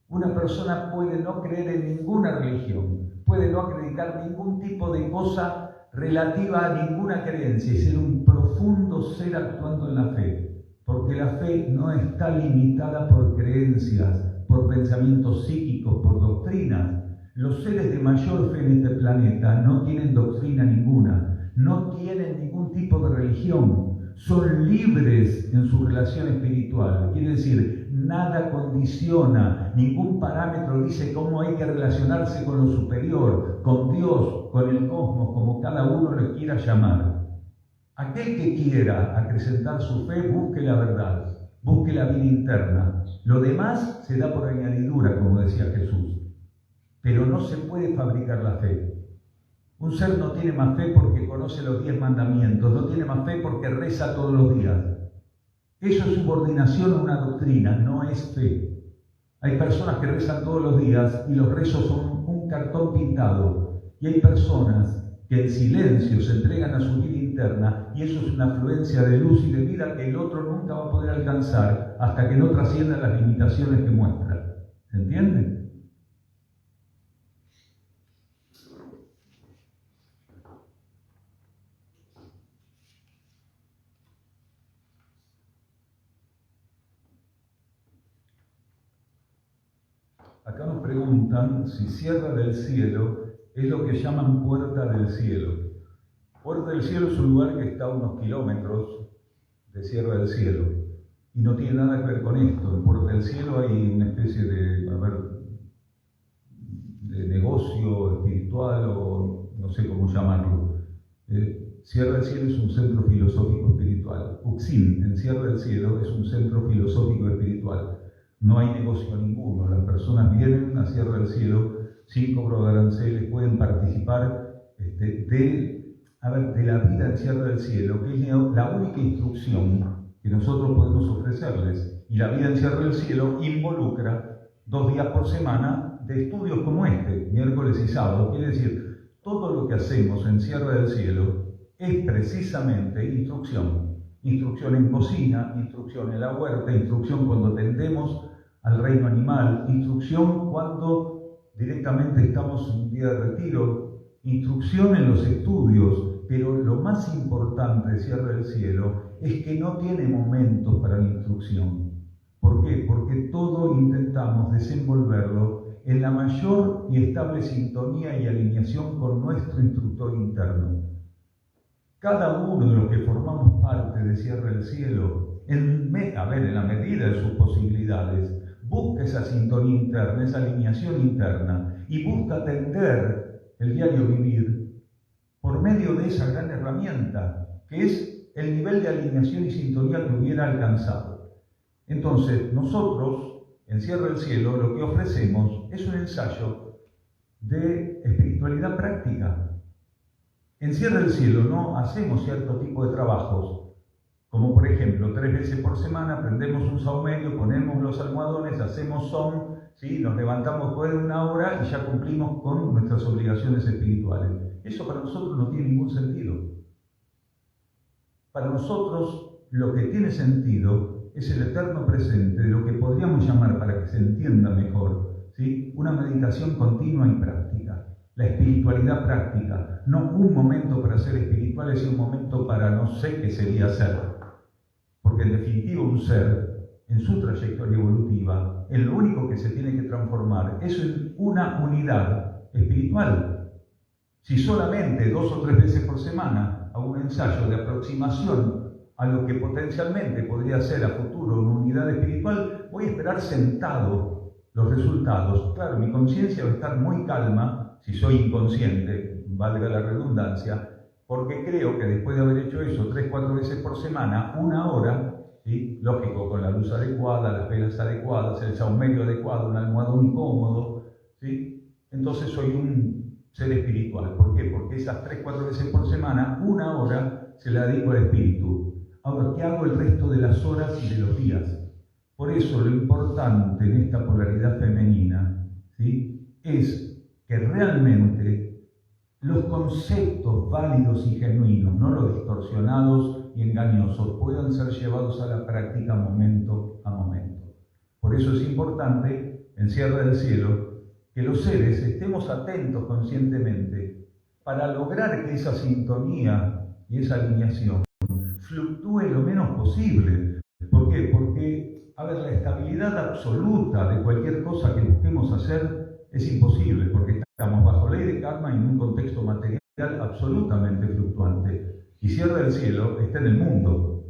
Una persona puede no creer en ninguna religión, puede no acreditar ningún tipo de cosa relativa a ninguna creencia y ser un profundo ser actuando en la fe. Porque la fe no está limitada por creencias, por pensamientos psíquicos, por doctrinas. Los seres de mayor fe en este planeta no tienen doctrina ninguna, no tienen ningún tipo de religión, son libres en su relación espiritual. Quiere decir, nada condiciona, ningún parámetro dice cómo hay que relacionarse con lo superior, con Dios, con el cosmos, como cada uno le quiera llamar. Aquel que quiera acrecentar su fe, busque la verdad, busque la vida interna. Lo demás se da por añadidura, como decía Jesús. Pero no se puede fabricar la fe. Un ser no tiene más fe porque conoce los 10 mandamientos, no tiene más fe porque reza todos los días. Eso es subordinación a una doctrina, no es fe. Hay personas que rezan todos los días y los rezos son un cartón pintado. Y hay personas que en silencio se entregan a su vida interna y eso es una afluencia de luz y de vida que el otro nunca va a poder alcanzar hasta que no trascienda las limitaciones que muestra. ¿Se entiende? Acá nos preguntan si Sierra del Cielo es lo que llaman Puerta del Cielo. Puerta del Cielo es un lugar que está a unos kilómetros de Sierra del Cielo y no tiene nada que ver con esto. En Puerta del Cielo hay una especie de negocio espiritual o no sé cómo llamarlo. Sierra del Cielo es un centro filosófico espiritual. Uxim, en Sierra del Cielo, es un centro filosófico espiritual. No hay negocio ninguno. Las personas vienen a Sierra del Cielo sin cobro de aranceles, pueden participar de la vida en Sierra del Cielo, que es la única instrucción que nosotros podemos ofrecerles. Y la vida en Sierra del Cielo involucra 2 días por semana de estudios como este, miércoles y sábado. Quiere decir, todo lo que hacemos en Sierra del Cielo es precisamente instrucción. Instrucción en cocina, instrucción en la huerta, instrucción cuando tendemos al reino animal, instrucción cuando directamente estamos en un día de retiro, instrucción en los estudios, pero lo más importante de Sierra del Cielo es que no tiene momentos para la instrucción. ¿Por qué? Porque todo intentamos desenvolverlo en la mayor y estable sintonía y alineación con nuestro instructor interno. Cada uno de los que formamos parte de Sierra del Cielo, en la medida de sus posibilidades, busca esa sintonía interna, esa alineación interna, y busca atender el diario vivir por medio de esa gran herramienta, que es el nivel de alineación y sintonía que hubiera alcanzado. Entonces, nosotros, en Sierra del Cielo, lo que ofrecemos es un ensayo de espiritualidad práctica. En Sierra del Cielo no hacemos cierto tipo de trabajos, como por ejemplo, 3 veces por semana prendemos un saumerio, ponemos los almohadones, hacemos som, ¿sí? Nos levantamos después de 1 hora y ya cumplimos con nuestras obligaciones espirituales. Eso para nosotros no tiene ningún sentido. Para nosotros lo que tiene sentido es el eterno presente de lo que podríamos llamar, para que se entienda mejor, ¿sí? Una meditación continua y práctica. La espiritualidad práctica, no un momento para ser espiritual, es un momento para no sé qué sería ser. Porque en definitiva un ser, en su trayectoria evolutiva, en lo único que se tiene que transformar es en una unidad espiritual. Si solamente 2 o 3 veces por semana hago un ensayo de aproximación a lo que potencialmente podría ser a futuro una unidad espiritual, voy a esperar sentado los resultados. Claro, mi conciencia va a estar muy calma, si soy inconsciente, valga la redundancia, porque creo que después de haber hecho eso 3 o 4 veces por semana, 1 hora, ¿sí? Lógico, con la luz adecuada, las velas adecuadas, el saumerio adecuado, un almohadón cómodo, ¿sí? Entonces soy un ser espiritual. ¿Por qué? Porque esas 3 o 4 veces por semana, 1 hora se la dedico al espíritu. Ahora, ¿qué hago el resto de las horas y de los días? Por eso lo importante en esta polaridad femenina, ¿sí? Es que realmente los conceptos válidos y genuinos, no los distorsionados y engañosos, puedan ser llevados a la práctica momento a momento. Por eso es importante, en Sierra del Cielo, que los seres estemos atentos conscientemente para lograr que esa sintonía y esa alineación fluctúe lo menos posible. ¿Por qué? Porque, la estabilidad absoluta de cualquier cosa que busquemos hacer es imposible, porque estamos bajo ley de karma y en un contexto material absolutamente fluctuante. Y Sierra del Cielo está en el mundo.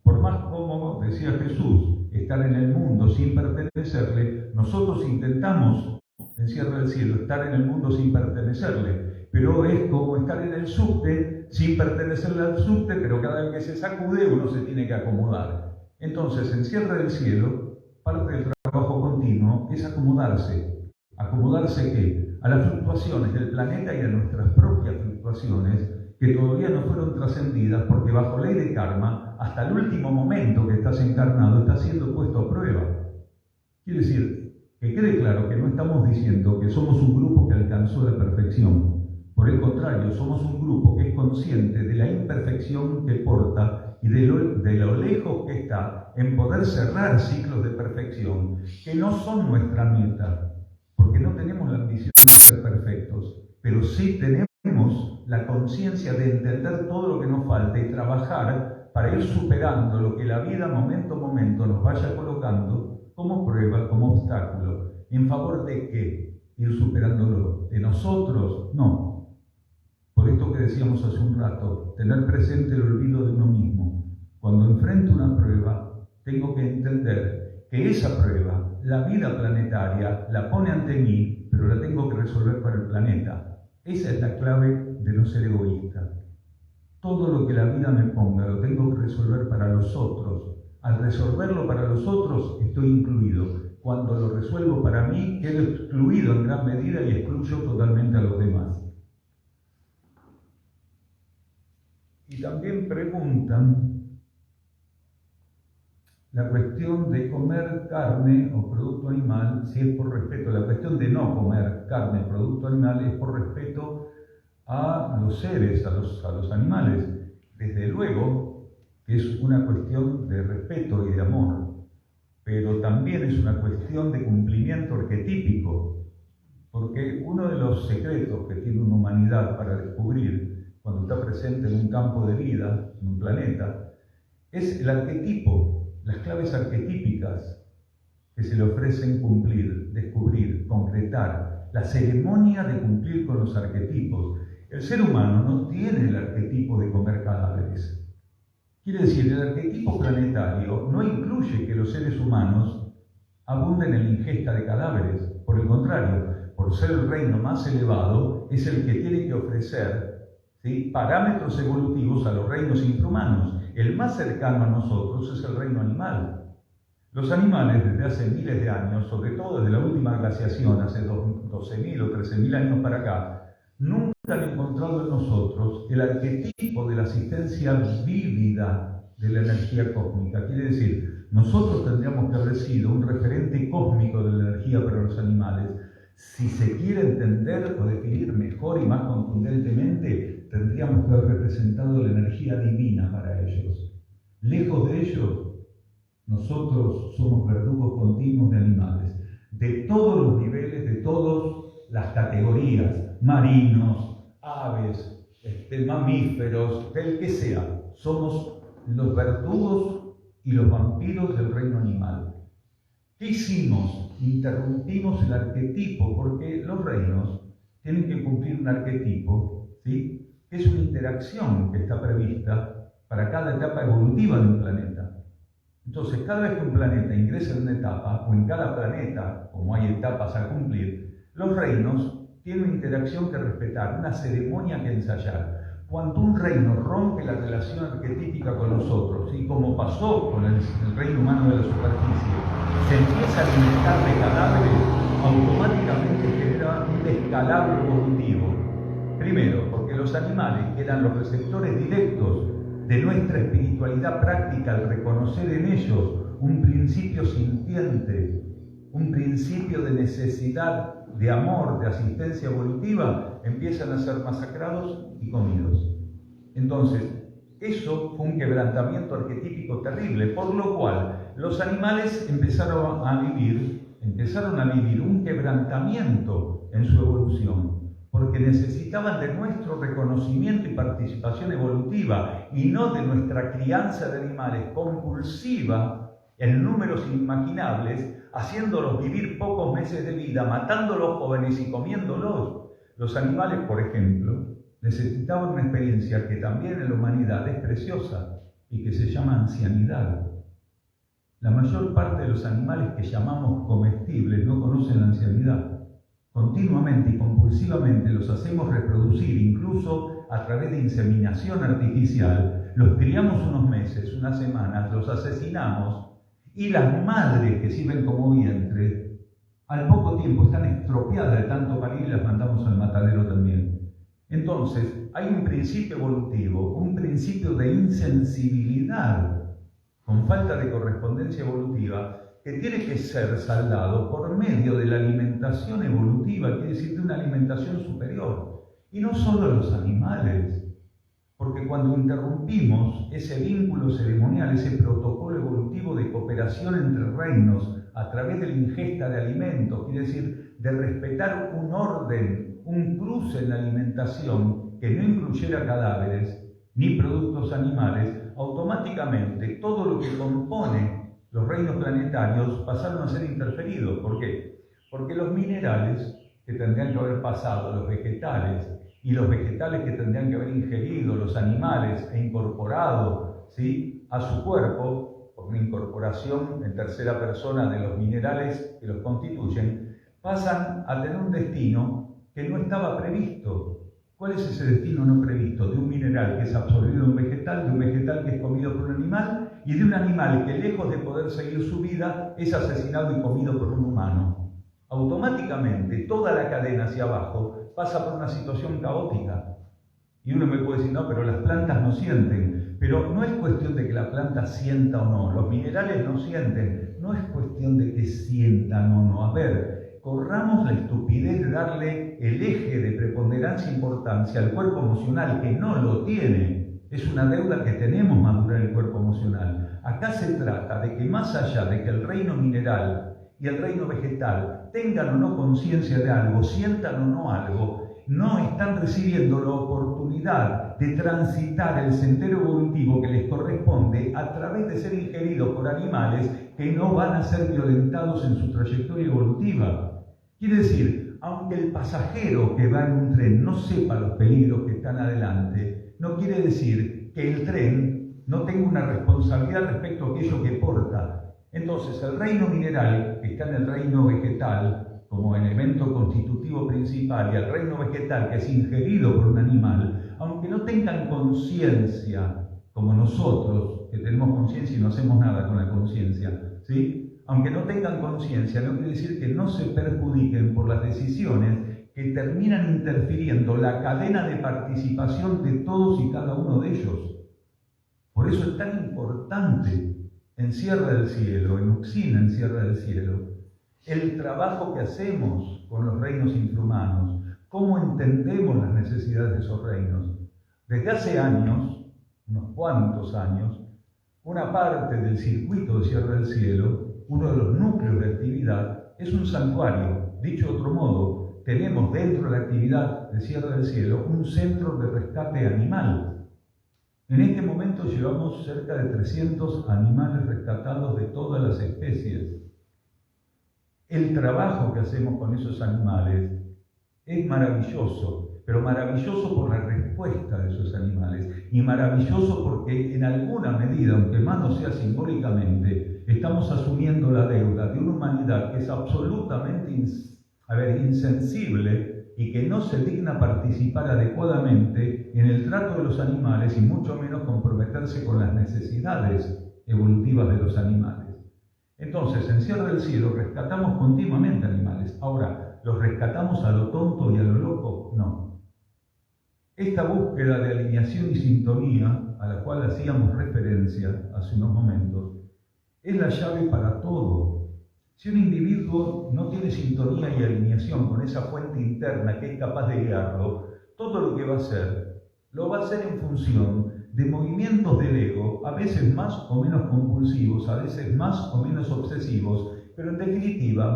Por más como decía Jesús, estar en el mundo sin pertenecerle, nosotros intentamos en Sierra del Cielo estar en el mundo sin pertenecerle, pero es como estar en el subte sin pertenecerle al subte, pero cada vez que se sacude uno se tiene que acomodar. Entonces, en Sierra del Cielo, parte del trabajo continuo es acomodarse. ¿Acomodarse qué? A las fluctuaciones del planeta y a nuestras propias fluctuaciones, que todavía no fueron trascendidas, porque bajo ley de karma, hasta el último momento que estás encarnado, estás siendo puesto a prueba. Quiere decir, que quede claro que no estamos diciendo que somos un grupo que alcanzó la perfección. Por el contrario, somos un grupo que es consciente de la imperfección que porta y de lo lejos que está en poder cerrar ciclos de perfección que no son nuestra meta, porque no tenemos la ambición de ser perfectos, pero sí tenemos la conciencia de entender todo lo que nos falta y trabajar para ir superando lo que la vida momento a momento nos vaya colocando como prueba, como obstáculo. ¿En favor de qué? Ir superándolo. ¿De nosotros? No. Por esto que decíamos hace un rato, tener presente el olvido de uno mismo. Cuando enfrento una prueba, tengo que entender que esa prueba, la vida planetaria, la pone ante mí, pero la tengo que resolver para el planeta. Esa es la clave de no ser egoísta. Todo lo que la vida me ponga lo tengo que resolver para los otros. Al resolverlo para los otros, estoy incluido. Cuando lo resuelvo para mí, quedo excluido en gran medida y excluyo totalmente a los demás. Y también preguntan la cuestión de comer carne o producto animal, si es por respeto. La cuestión de no comer carne o producto animal es por respeto a los seres, a los animales. Desde luego que es una cuestión de respeto y de amor, pero también es una cuestión de cumplimiento arquetípico, porque uno de los secretos que tiene una humanidad para descubrir cuando está presente en un campo de vida, en un planeta, es el arquetipo, las claves arquetípicas que se le ofrecen cumplir, descubrir, concretar, la ceremonia de cumplir con los arquetipos. El ser humano no tiene el arquetipo de comer cadáveres. Quiere decir, el arquetipo planetario no incluye que los seres humanos abunden en la ingesta de cadáveres. Por el contrario, por ser el reino más elevado, es el que tiene que ofrecer, ¿sí?, parámetros evolutivos a los reinos infrahumanos. El más cercano a nosotros es el reino animal. Los animales, desde hace miles de años, sobre todo desde la última glaciación, hace 12.000 o 13.000 años para acá, nunca han encontrado en nosotros el arquetipo de la asistencia vívida de la energía cósmica. Quiere decir, nosotros tendríamos que haber sido un referente cósmico de la energía para los animales. Si se quiere entender o definir mejor y más contundentemente, tendríamos que haber representado la energía divina para ellos. Lejos de ellos, nosotros somos verdugos continuos de animales, de todos los niveles, de todas las categorías, marinos, aves, mamíferos, del que sea. Somos los verdugos y los vampiros del reino animal. ¿Qué hicimos? Interrumpimos el arquetipo, porque los reinos tienen que cumplir un arquetipo, ¿sí?, que es una interacción que está prevista para cada etapa evolutiva de un planeta. Entonces, cada vez que un planeta ingresa en una etapa, o en cada planeta, como hay etapas a cumplir, los reinos tienen una interacción que respetar, una ceremonia que ensayar. Cuando un reino rompe la relación arquetípica con los otros, y como pasó con el reino humano de la superficie, se empieza a alimentar de cadáveres, automáticamente genera un descalabro evolutivo. Primero, porque los animales, que eran los receptores directos de nuestra espiritualidad práctica, al reconocer en ellos un principio sintiente, un principio de necesidad, de amor, de asistencia evolutiva, empiezan a ser masacrados y comidos. Entonces, eso fue un quebrantamiento arquetípico terrible, por lo cual los animales empezaron a vivir un quebrantamiento en su evolución, porque necesitaban de nuestro reconocimiento y participación evolutiva, y no de nuestra crianza de animales compulsiva en números inimaginables, haciéndolos vivir pocos meses de vida, matándolos jóvenes y comiéndolos. Los animales, por ejemplo, necesitaban una experiencia que también en la humanidad es preciosa y que se llama ancianidad. La mayor parte de los animales que llamamos comestibles no conocen la ancianidad. Continuamente y compulsivamente los hacemos reproducir, incluso a través de inseminación artificial. Los criamos unos meses, unas semanas, los asesinamos, y las madres que sirven como vientre, al poco tiempo están estropeadas de tanto parir y las mandamos al matadero también. Entonces, hay un principio evolutivo, un principio de insensibilidad, con falta de correspondencia evolutiva, que tiene que ser saldado por medio de la alimentación evolutiva, quiere decir de una alimentación superior. Y no solo a los animales, porque cuando interrumpimos ese vínculo ceremonial, ese protocolo evolutivo de cooperación entre reinos a través de la ingesta de alimentos, quiere decir de respetar un orden, un cruce en la alimentación que no incluyera cadáveres ni productos animales, automáticamente todo lo que compone los reinos planetarios pasaron a ser interferidos. ¿Por qué? Porque los minerales que tendrían que haber pasado los vegetales y los vegetales que tendrían que haber ingerido los animales e incorporado, ¿sí?, a su cuerpo, por una incorporación en tercera persona de los minerales que los constituyen, pasan a tener un destino que no estaba previsto. ¿Cuál es ese destino no previsto? De un mineral que es absorbido en un vegetal, de un vegetal que es comido por un animal y de un animal que, lejos de poder seguir su vida, es asesinado y comido por un humano. Automáticamente toda la cadena hacia abajo pasa por una situación caótica. Y uno me puede decir, no, pero las plantas no sienten. Pero no es cuestión de que la planta sienta o no, los minerales no sienten, no es cuestión de que sientan o no. A ver, corramos la estupidez de darle el eje de preponderancia e importancia al cuerpo emocional, que no lo tiene. Es una deuda que tenemos madurar el cuerpo emocional. Acá se trata de que más allá de que el reino mineral y el reino vegetal tengan o no conciencia de algo, sientan o no algo, no están recibiendo la oportunidad de transitar el sendero evolutivo que les corresponde a través de ser ingeridos por animales que no van a ser violentados en su trayectoria evolutiva. Quiere decir, aunque el pasajero que va en un tren no sepa los peligros que están adelante, no quiere decir que el tren no tenga una responsabilidad respecto a aquello que porta. Entonces, el reino mineral, que está en el reino vegetal, como elemento constitutivo principal, y el reino vegetal, que es ingerido por un animal, aunque no tengan conciencia, como nosotros, que tenemos conciencia y no hacemos nada con la conciencia, ¿sí?, aunque no tengan conciencia, no quiere decir que no se perjudiquen por las decisiones que terminan interfiriendo la cadena de participación de todos y cada uno de ellos. Por eso es tan importante en Sierra del Cielo, en Uxina, en Sierra del Cielo, el trabajo que hacemos con los reinos infrahumanos, cómo entendemos las necesidades de esos reinos. Desde hace años, unos cuantos años, una parte del circuito de Sierra del Cielo, uno de los núcleos de actividad, es un santuario. Dicho de otro modo, tenemos dentro de la actividad de Sierra del Cielo un centro de rescate animal. En este momento llevamos cerca de 300 animales rescatados de todas las especies. El trabajo que hacemos con esos animales es maravilloso, pero maravilloso por la respuesta de esos animales y maravilloso porque en alguna medida, aunque más no sea simbólicamente, estamos asumiendo la deuda de una humanidad que es absolutamente insensible y que no se digna participar adecuadamente en el trato de los animales y mucho menos comprometerse con las necesidades evolutivas de los animales. Entonces, en Sierra del Cielo rescatamos continuamente animales. Ahora, ¿los rescatamos a lo tonto y a lo loco? No. Esta búsqueda de alineación y sintonía, a la cual hacíamos referencia hace unos momentos, es la llave para todo. Si un individuo no tiene sintonía y alineación con esa fuente interna que es capaz de guiarlo, todo lo que va a hacer, lo va a hacer en función de movimientos del ego, a veces más o menos compulsivos, a veces más o menos obsesivos, pero en definitiva,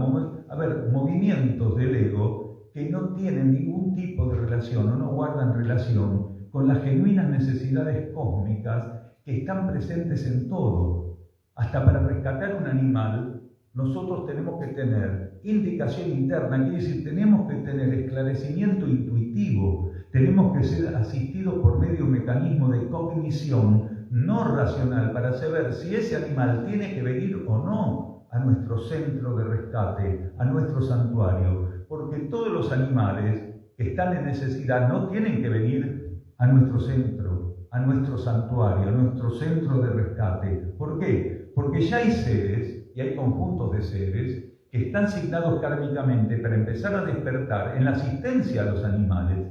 movimientos del ego que no tienen ningún tipo de relación o no guardan relación con las genuinas necesidades cósmicas que están presentes en todo. Hasta para rescatar un animal, nosotros tenemos que tener indicación interna, quiere decir, tenemos que tener esclarecimiento intuitivo, tenemos que ser asistidos por medio de un mecanismo de cognición no racional para saber si ese animal tiene que venir o no a nuestro centro de rescate, a nuestro santuario, porque todos los animales que están en necesidad no tienen que venir a nuestro centro, a nuestro santuario, a nuestro centro de rescate. ¿Por qué? Porque ya hay seres y hay conjuntos de seres que están asignados kármicamente para empezar a despertar en la asistencia a los animales.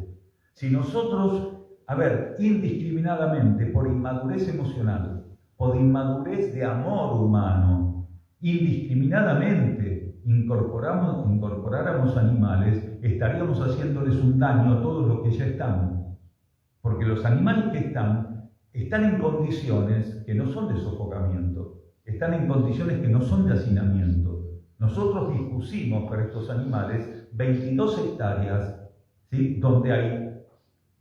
Si nosotros, indiscriminadamente, por inmadurez emocional, por inmadurez de amor humano, indiscriminadamente incorporáramos animales, estaríamos haciéndoles un daño a todos los que ya están. Porque los animales que están en condiciones que no son de sofocamiento, están en condiciones que no son de hacinamiento. Nosotros dispusimos para estos animales 22 hectáreas, ¿sí?, donde hay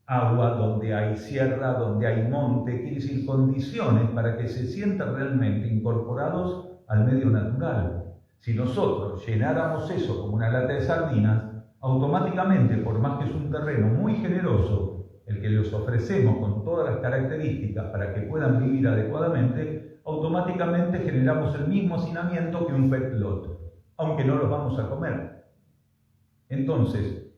agua, donde hay sierra, donde hay monte, quiere decir condiciones para que se sientan realmente incorporados al medio natural. Si nosotros llenáramos eso como una lata de sardinas, automáticamente, por más que es un terreno muy generoso, el que les ofrecemos con todas las características para que puedan vivir adecuadamente, automáticamente generamos el mismo hacinamiento que un feedlot, aunque no los vamos a comer. Entonces,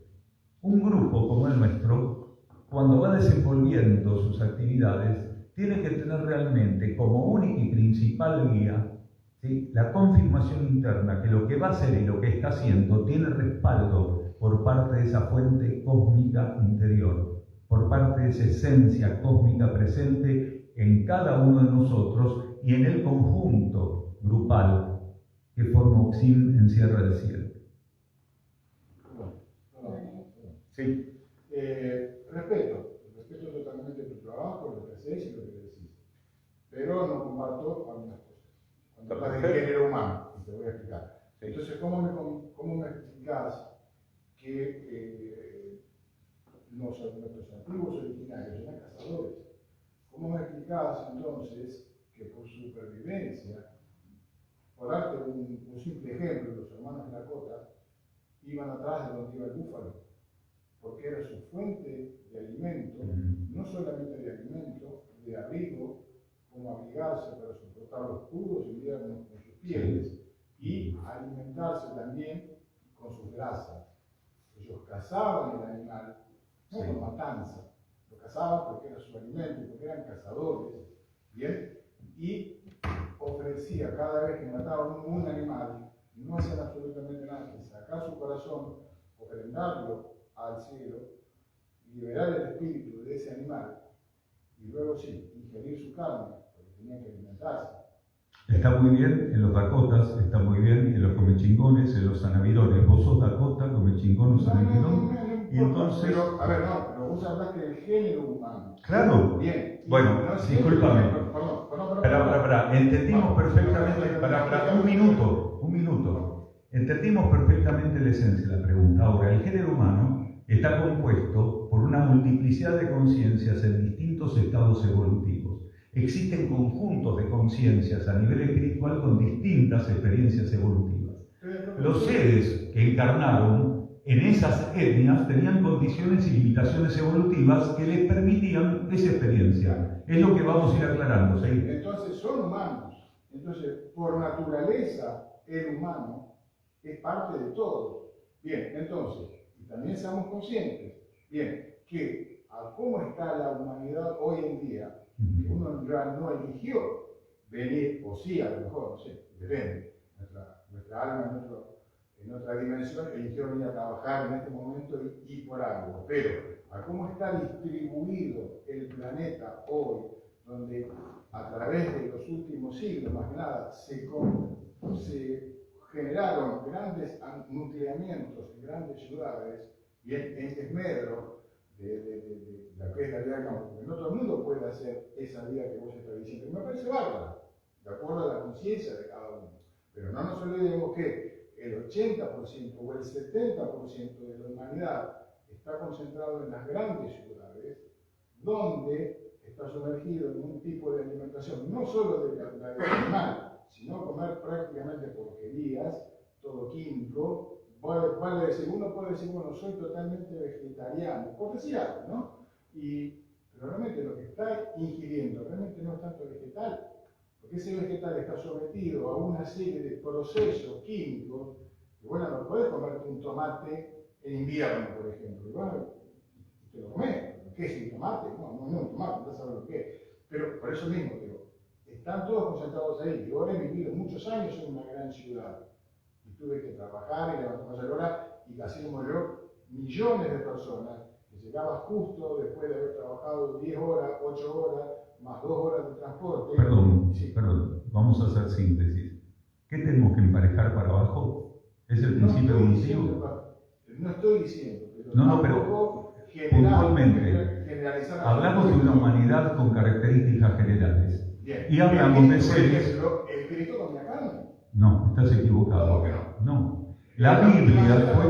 un grupo como el nuestro, cuando va desenvolviendo sus actividades, tiene que tener realmente como única y principal guía, ¿sí?, la confirmación interna que lo que va a hacer y lo que está haciendo tiene respaldo por parte de esa fuente cósmica interior, por parte de esa esencia cósmica presente en cada uno de nosotros y en el conjunto grupal que forma Oxim en Sierra del Cielo. Sí. Respeto totalmente tu trabajo, lo que haces y lo que decís, pero no comparto algunas cosas. Cuando hablas de género humano, y te voy a explicar. Entonces, ¿cómo me explicás que nuestros antiguos originarios eran cazadores? ¿Cómo me explicás entonces que por supervivencia, por darte un simple ejemplo, los hermanos Lakota iban atrás de donde iba el búfalo? Porque era su fuente de alimento, no solamente de alimento, de abrigo, como abrigarse para soportar los puros inviernos con sus pieles, y alimentarse también con sus grasas. Ellos cazaban el animal, no por matanza, lo cazaban porque era su alimento, porque eran cazadores, ¿bien? Y ofrecía cada vez que mataban un animal, no hacían absolutamente nada que sacar su corazón, ofrendarlo al cielo, liberar el espíritu de ese animal y luego sí, ingerir su carne, porque tenían que alimentarse. Está muy bien en los Dakotas, está muy bien en los comechingones, en los sanavirones. Vos sos Dakota, comechingón o sanavirón, y entonces... Pero vos hablaste del género humano. Claro. Bien. Bueno, discúlpame. Para. Entendimos perfectamente, un minuto. Entendimos perfectamente la esencia de la pregunta. Ahora, el género humano está compuesto por una multiplicidad de conciencias en distintos estados evolutivos. Existen conjuntos de conciencias a nivel espiritual con distintas experiencias evolutivas. Los seres que encarnaron en esas etnias tenían condiciones y limitaciones evolutivas que les permitían esa experiencia. Es lo que vamos a ir aclarando, ¿sí? Entonces son humanos. Entonces, por naturaleza, el humano es parte de todos. Bien, entonces, y también seamos conscientes, bien, que a cómo está la humanidad hoy en día, uno ya no eligió venir, o sí, a lo mejor, no sé, depende. Nuestra alma en otra dimensión eligió venir a trabajar en este momento y por algo. Pero a cómo está distribuido el planeta hoy, donde a través de los últimos siglos, más que nada, se generaron grandes nucleamientos en grandes ciudades, y en desmedro de la que es la vida del campo, porque no todo el mundo puede hacer esa vida que vos estás diciendo, y me parece bárbara, de acuerdo a la conciencia de cada uno. Pero no nos olvidemos que el 80% o el 70% de la humanidad está concentrado en las grandes ciudades, donde está sumergido en un tipo de alimentación, no solo de la animal, sino comer prácticamente porquerías, todo químico. Vale decir, uno puede decir, bueno, soy totalmente vegetariano, por decir algo, ¿no? Pero realmente lo que está ingiriendo realmente no es tanto vegetal, porque ese vegetal está sometido a una serie de procesos químicos, que bueno, no puedes comerte un tomate en invierno, por ejemplo, y bueno, te lo comes. ¿Qué es un tomate? No es un tomate, no sabes lo que es. Pero por eso mismo, digo, están todos concentrados ahí. Yo ahora he vivido muchos años en una gran ciudad y tuve que trabajar y levantarme a la hora, y así como yo, millones de personas que llegaban justo después de haber trabajado 10 horas, 8 horas, más 2 horas de transporte. Perdón, vamos a hacer síntesis. ¿Qué tenemos que emparejar para abajo? ¿Es el principio evolutivo? No estoy diciendo, pero puntualmente, hablamos de una humanidad con características generales. Bien. Y hablamos de seres... ¿El espíritu con la carne? No, estás equivocado. ¿Cómo que No. La Biblia fue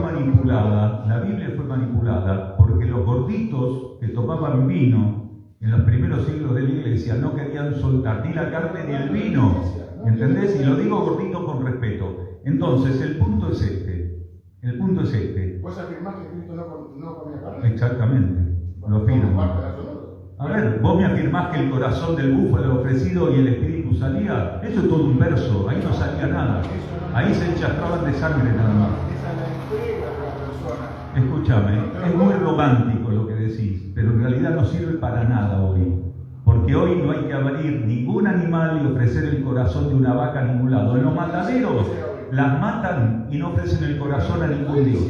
manipulada porque los gorditos que tomaban vino en los primeros siglos de la iglesia no querían soltar ni la carne ni el vino. ¿Entendés? Y lo digo gordito con respeto. Entonces, el punto es este. El punto es este. ¿Vos afirmás que Cristo no comía carne? Exactamente. Lo afirmo. A ver, vos me afirmás que el corazón del búfalo ofrecido y el espíritu salía. Eso es todo un verso. Ahí no salía nada. Ahí se enchastraban de sangre nada más. Esa es la entrega de la persona. Escúchame, es muy romántico lo que decís, pero en realidad no sirve para nada hoy. Porque hoy no hay que abrir ningún animal y ofrecer el corazón de una vaca a ningún lado. En los mataderos las matan y no ofrecen el corazón a ningún dios.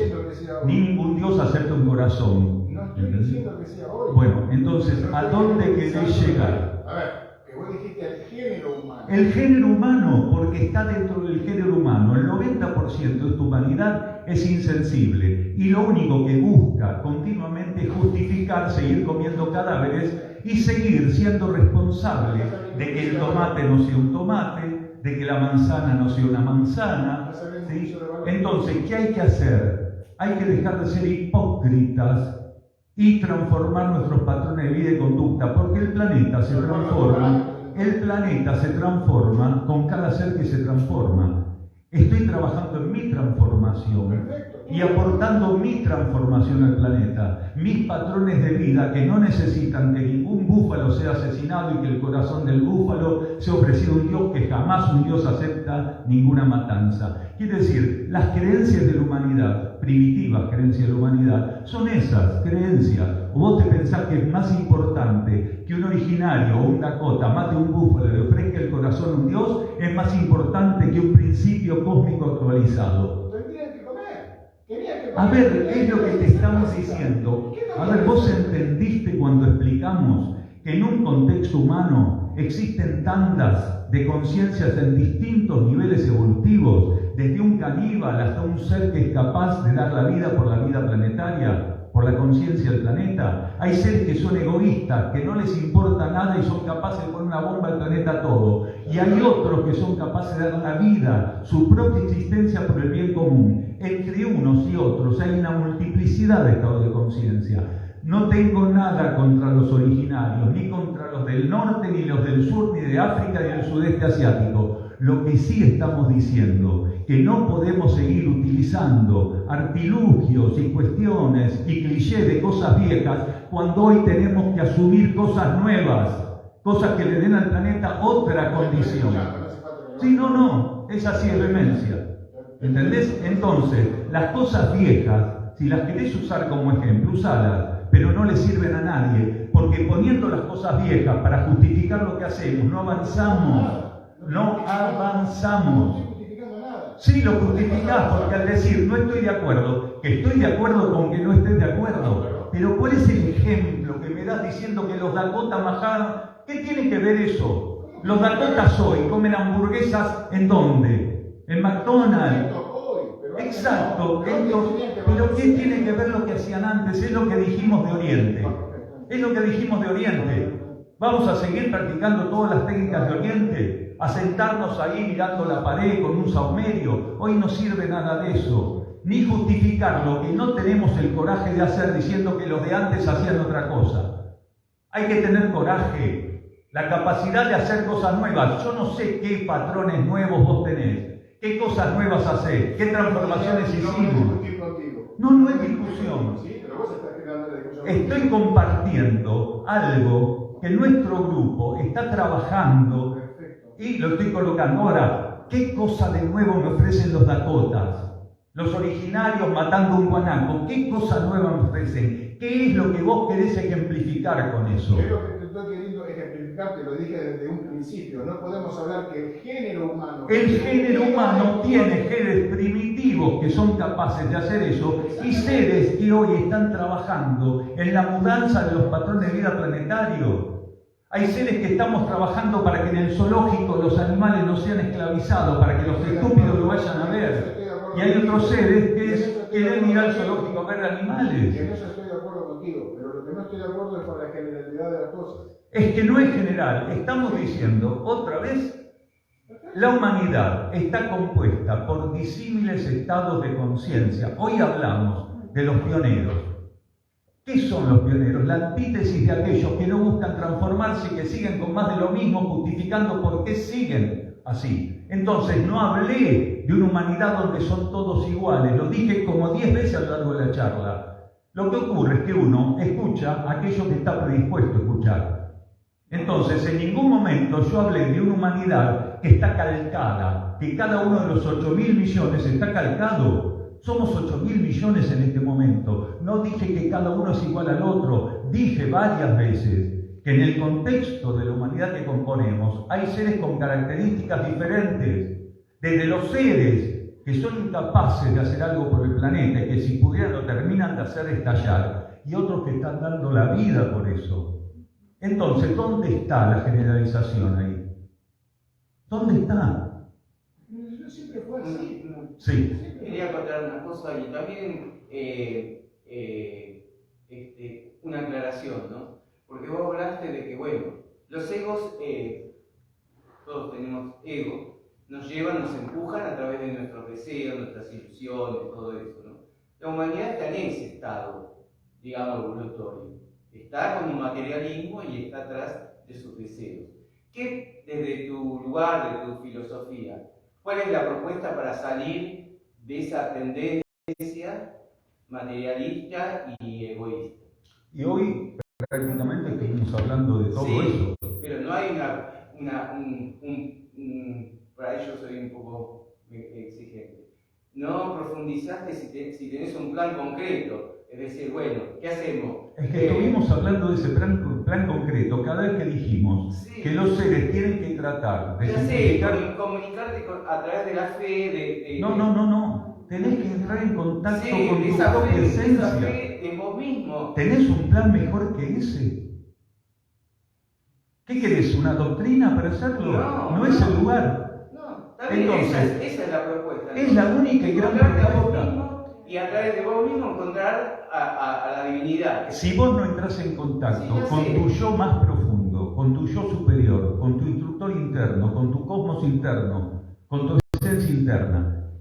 Ni ningún dios acepta un corazón. No estoy diciendo que sea hoy. Bueno, entonces, ¿a dónde querés llegar? A ver, que vos dijiste el género humano. El género humano, porque está dentro del género humano. El 90% de tu humanidad es insensible y lo único que busca continuamente es justificar seguir comiendo cadáveres y seguir siendo responsable de que el tomate no sea un tomate, de que la manzana no sea una manzana. ¿Sí? Entonces, ¿qué hay que hacer? Hay que dejar de ser hipócritas y transformar nuestros patrones de vida y conducta, porque el planeta se transforma con cada ser que se transforma. Estoy trabajando en mi transformación y aportando mi transformación al planeta, mis patrones de vida que no necesitan que ningún búfalo sea asesinado y que el corazón del búfalo sea ofrecido a un Dios, que jamás un Dios acepta ninguna matanza. Quiere decir, las creencias de la humanidad, primitivas creencias de la humanidad, son esas creencias. ¿O vos te pensás que es más importante que un originario o un Dakota mate a un búfalo y le ofrezca el corazón a un Dios? Es más importante que un principio cósmico actualizado. Tendrían que comer. A ver, es lo que te estamos diciendo. A ver, vos entendiste cuando explicamos que en un contexto humano existen tandas de conciencias en distintos niveles evolutivos, desde un caníbal hasta un ser que es capaz de dar la vida por la vida planetaria, por la conciencia del planeta. Hay seres que son egoístas, que no les importa nada y son capaces de poner una bomba al planeta todo. Y hay otros que son capaces de dar la vida, su propia existencia por el bien común. Entre unos y otros hay una multiplicidad de estados de conciencia. No tengo nada contra los originarios, ni contra los del norte, ni los del sur, ni de África, ni del sudeste asiático. Lo que sí estamos diciendo, que no podemos seguir utilizando artilugios y cuestiones y clichés de cosas viejas cuando hoy tenemos que asumir cosas nuevas, cosas que le den al planeta otra condición. Sí, no, es así, es vehemencia. ¿Entendés? Entonces, las cosas viejas, si las querés usar como ejemplo, usalas, pero no le sirven a nadie, porque poniendo las cosas viejas para justificar lo que hacemos, no avanzamos. Sí, lo justificás, porque al decir no estoy de acuerdo, que estoy de acuerdo con que no estés de acuerdo, pero ¿cuál es el ejemplo que me das diciendo que los Dakota majaron? ¿Qué tiene que ver eso? Los Dakotas hoy comen hamburguesas, ¿en dónde? En McDonald's. Exacto, pero ¿qué tiene que ver lo que hacían antes? Es lo que dijimos de Oriente. Es lo que dijimos de Oriente. ¿Vamos a seguir practicando todas las técnicas de Oriente? ¿A sentarnos ahí mirando la pared con un saumerio? Hoy no sirve nada de eso. Ni justificar lo que no tenemos el coraje de hacer diciendo que los de antes hacían otra cosa. Hay que tener coraje, la capacidad de hacer cosas nuevas. Yo no sé qué patrones nuevos vos tenés. ¿Qué cosas nuevas hacés? ¿Qué transformaciones hicimos? No es discusión. Estoy compartiendo algo que nuestro grupo está trabajando y lo estoy colocando. Ahora, ¿qué cosa de nuevo me ofrecen los Dakotas? Los originarios matando un guanaco. ¿Qué cosa nueva me ofrecen? ¿Qué es lo que vos querés ejemplificar con eso? Es lo que te estoy queriendo ejemplificar, te lo dije desde un principio. No podemos hablar que el género humano... El género humano tiene seres primitivos que son capaces de hacer eso y seres que hoy están trabajando en la mudanza de los patrones de vida planetario. Hay seres que estamos trabajando para que en el zoológico los animales no sean esclavizados, para que los estúpidos lo vayan a ver. Y hay otros seres que quieren ir al zoológico a ver animales. En eso estoy de acuerdo contigo, pero lo que no estoy de acuerdo es con la generalidad de las cosas. Es que no es general. Estamos diciendo otra vez, la humanidad está compuesta por disímiles estados de conciencia. Hoy hablamos de los pioneros. ¿Qué son los pioneros? La antítesis de aquellos que no buscan transformarse y que siguen con más de lo mismo, justificando por qué siguen así. Entonces no hablé de una humanidad donde son todos iguales, lo dije como 10 veces a lo largo de la charla. Lo que ocurre es que uno escucha aquello que está predispuesto a escuchar. Entonces, en ningún momento yo hablé de una humanidad que está calcada, que cada uno de los 8.000 millones está calcado. Somos 8.000 millones en este momento. No dije que cada uno es igual al otro. Dije varias veces que en el contexto de la humanidad que componemos hay seres con características diferentes. Desde los seres que son incapaces de hacer algo por el planeta y que si pudieran lo terminan de hacer estallar, y otros que están dando la vida por eso. Entonces, ¿dónde está la generalización ahí? ¿Dónde está? No siempre fue así. Sí. Quería contar una cosa y también una aclaración, ¿no? Porque vos hablaste de que, bueno, los egos, todos tenemos ego, nos llevan, nos empujan a través de nuestros deseos, nuestras ilusiones, todo eso, ¿no? La humanidad está en ese estado, digamos, evolutivo. Está como materialismo y está atrás de sus deseos. ¿Qué, desde tu lugar, de tu filosofía, cuál es la propuesta para salir de esa tendencia materialista y egoísta? Y hoy prácticamente estuvimos hablando de todo eso. Pero no hay para ello soy un poco exigente. No profundizaste si tenés un plan concreto. Es decir, bueno, ¿qué hacemos? Es que estuvimos hablando de ese plan concreto cada vez que dijimos que los seres tienen que tratar de simplificar. Comunicarte a través de la fe, No. Tenés que entrar en contacto con tu esa propia esencia. Esa fe en vos mismo. ¿Tenés un plan mejor que ese? ¿Qué querés? ¿Una doctrina para hacerlo? No es el lugar. No, también entonces, esa es la propuesta. Es la única y gran propuesta. Y a través de vos mismo encontrar a la divinidad. Si vos no entras en contacto con tu yo más profundo, con tu yo superior, con tu instructor interno, con tu cosmos interno, con tu esencia interna,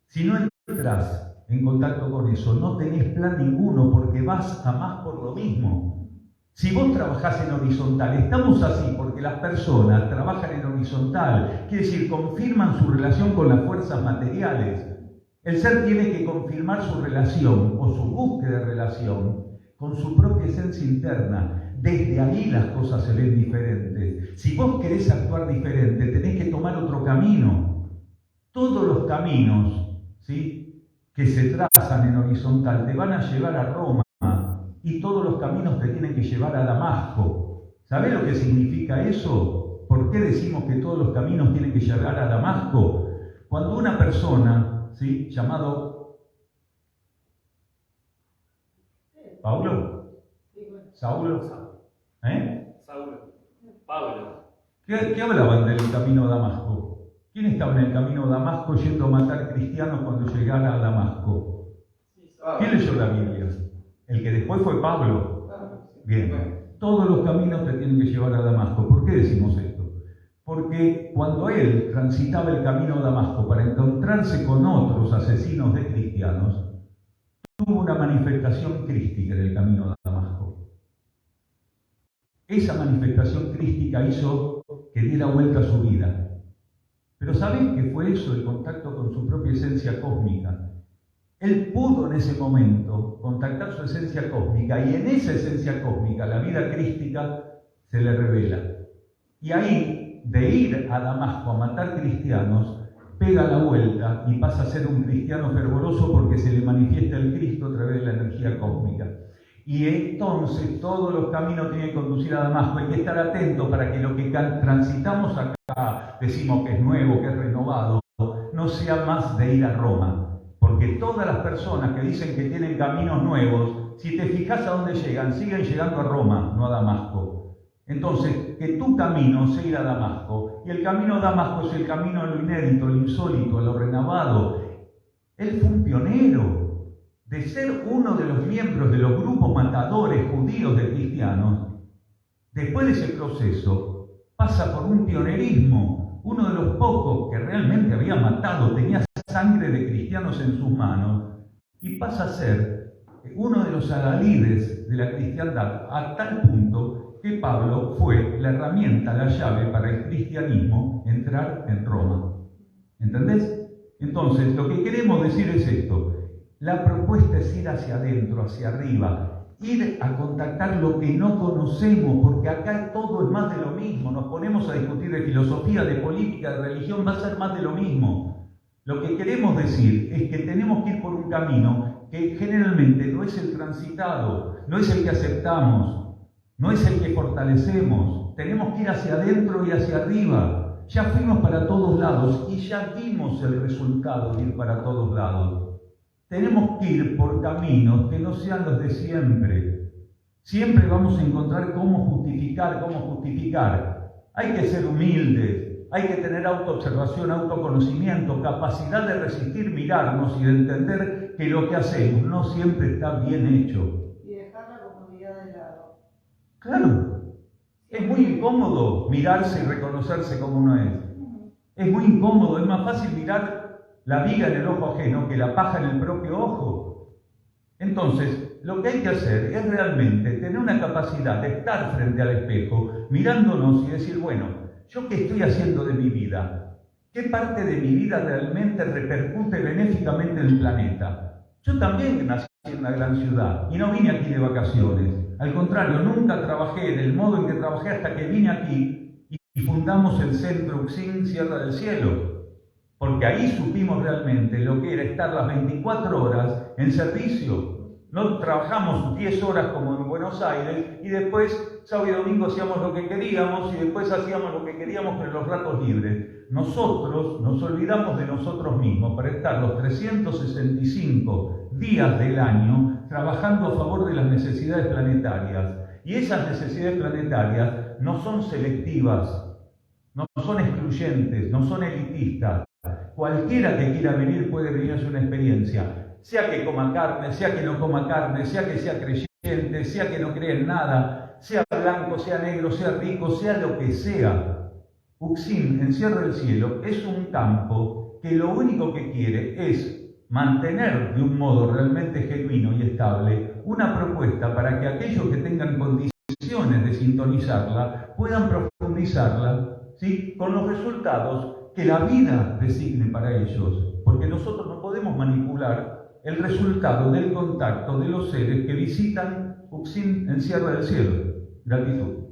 si no entras en contacto con eso, no tenés plan ninguno porque vas a más por lo mismo. Si vos trabajás en horizontal, estamos así porque las personas trabajan en horizontal, quiere decir, confirman su relación con las fuerzas materiales. El ser tiene que confirmar su relación o su búsqueda de relación con su propia esencia interna. Desde ahí las cosas se ven diferentes. Si vos querés actuar diferente, tenés que tomar otro camino. Todos los caminos, ¿sí?, que se trazan en horizontal te van a llevar a Roma y todos los caminos te tienen que llevar a Damasco. ¿Sabés lo que significa eso? ¿Por qué decimos que todos los caminos tienen que llevar a Damasco? Cuando una persona, ¿sí?, llamado Paulo, Saulo, Pablo. ¿Qué hablaban del camino a Damasco? ¿Quién estaba en el camino a Damasco yendo a matar cristianos cuando llegara a Damasco? ¿Quién leyó la Biblia? El que después fue Pablo. Bien, todos los caminos te tienen que llevar a Damasco. ¿Por qué decimos esto? Porque cuando él transitaba el camino a Damasco para encontrarse con otros asesinos de cristianos, tuvo una manifestación crística en el camino a Damasco. Esa manifestación crística hizo que diera vuelta a su vida. Pero ¿sabés qué fue eso? El contacto con su propia esencia cósmica. Él pudo en ese momento contactar su esencia cósmica y en esa esencia cósmica la vida crística se le revela. Y ahí, de ir a Damasco a matar cristianos, pega la vuelta y pasa a ser un cristiano fervoroso porque se le manifiesta el Cristo a través de la energía cósmica. Y entonces todos los caminos tienen que conducir a Damasco. Hay que estar atentos para que lo que transitamos acá, decimos que es nuevo, que es renovado, no sea más de ir a Roma. Porque todas las personas que dicen que tienen caminos nuevos, si te fijas a dónde llegan, siguen llegando a Roma, no a Damasco. Entonces, que tu camino sea ir a Damasco, y el camino a Damasco es el camino a lo inédito, a lo insólito, a lo renovado. Él fue un pionero de ser uno de los miembros de los grupos matadores judíos de cristianos. Después de ese proceso, pasa por un pionerismo, uno de los pocos que realmente había matado, tenía sangre de cristianos en sus manos, y pasa a ser uno de los adalides de la cristiandad, a tal punto que Pablo fue la herramienta, la llave para el cristianismo entrar en Roma. ¿Entendés? Entonces, lo que queremos decir es esto. La propuesta es ir hacia adentro, hacia arriba, ir a contactar lo que no conocemos, porque acá todo es más de lo mismo. Nos ponemos a discutir de filosofía, de política, de religión, va a ser más de lo mismo. Lo que queremos decir es que tenemos que ir por un camino que generalmente no es el transitado, no es el que aceptamos, no es el que fortalecemos. Tenemos que ir hacia adentro y hacia arriba. Ya fuimos para todos lados y ya vimos el resultado de ir para todos lados. Tenemos que ir por caminos que no sean los de siempre. Siempre vamos a encontrar cómo justificar. Hay que ser humildes, hay que tener autoobservación, autoconocimiento, capacidad de resistir, mirarnos y de entender que lo que hacemos no siempre está bien hecho. Y dejar la comodidad de lado. Claro, es muy incómodo mirarse y reconocerse como uno es. Es muy incómodo, es más fácil mirar la viga en el ojo ajeno que la paja en el propio ojo. Entonces, lo que hay que hacer es realmente tener una capacidad de estar frente al espejo, mirándonos y decir, bueno, ¿yo qué estoy haciendo de mi vida? ¿Qué parte de mi vida realmente repercute benéficamente en el planeta? Yo también nací en una gran ciudad y no vine aquí de vacaciones. Al contrario, nunca trabajé del modo en que trabajé hasta que vine aquí y fundamos el Centro Uxin Sierra del Cielo. Porque ahí supimos realmente lo que era estar las 24 horas en servicio. No trabajamos 10 horas como en Buenos Aires y después, sábado y domingo, hacíamos lo que queríamos y después hacíamos lo que queríamos en los ratos libres. Nosotros nos olvidamos de nosotros mismos para estar los 365 días del año trabajando a favor de las necesidades planetarias. Y esas necesidades planetarias no son selectivas, no son excluyentes, no son elitistas. Cualquiera que quiera venir puede venir a hacer una experiencia, sea que coma carne, sea que no coma carne, sea que sea creyente, sea que no crea en nada, sea blanco, sea negro, sea rico, sea lo que sea. Uxin, en Sierra del Cielo, es un campo que lo único que quiere es mantener de un modo realmente genuino y estable una propuesta para que aquellos que tengan condiciones de sintonizarla puedan profundizarla, ¿sí?, con los resultados que la vida designe para ellos, porque nosotros no podemos manipular el resultado del contacto de los seres que visitan Uxin en Sierra del Cielo. Gratitud.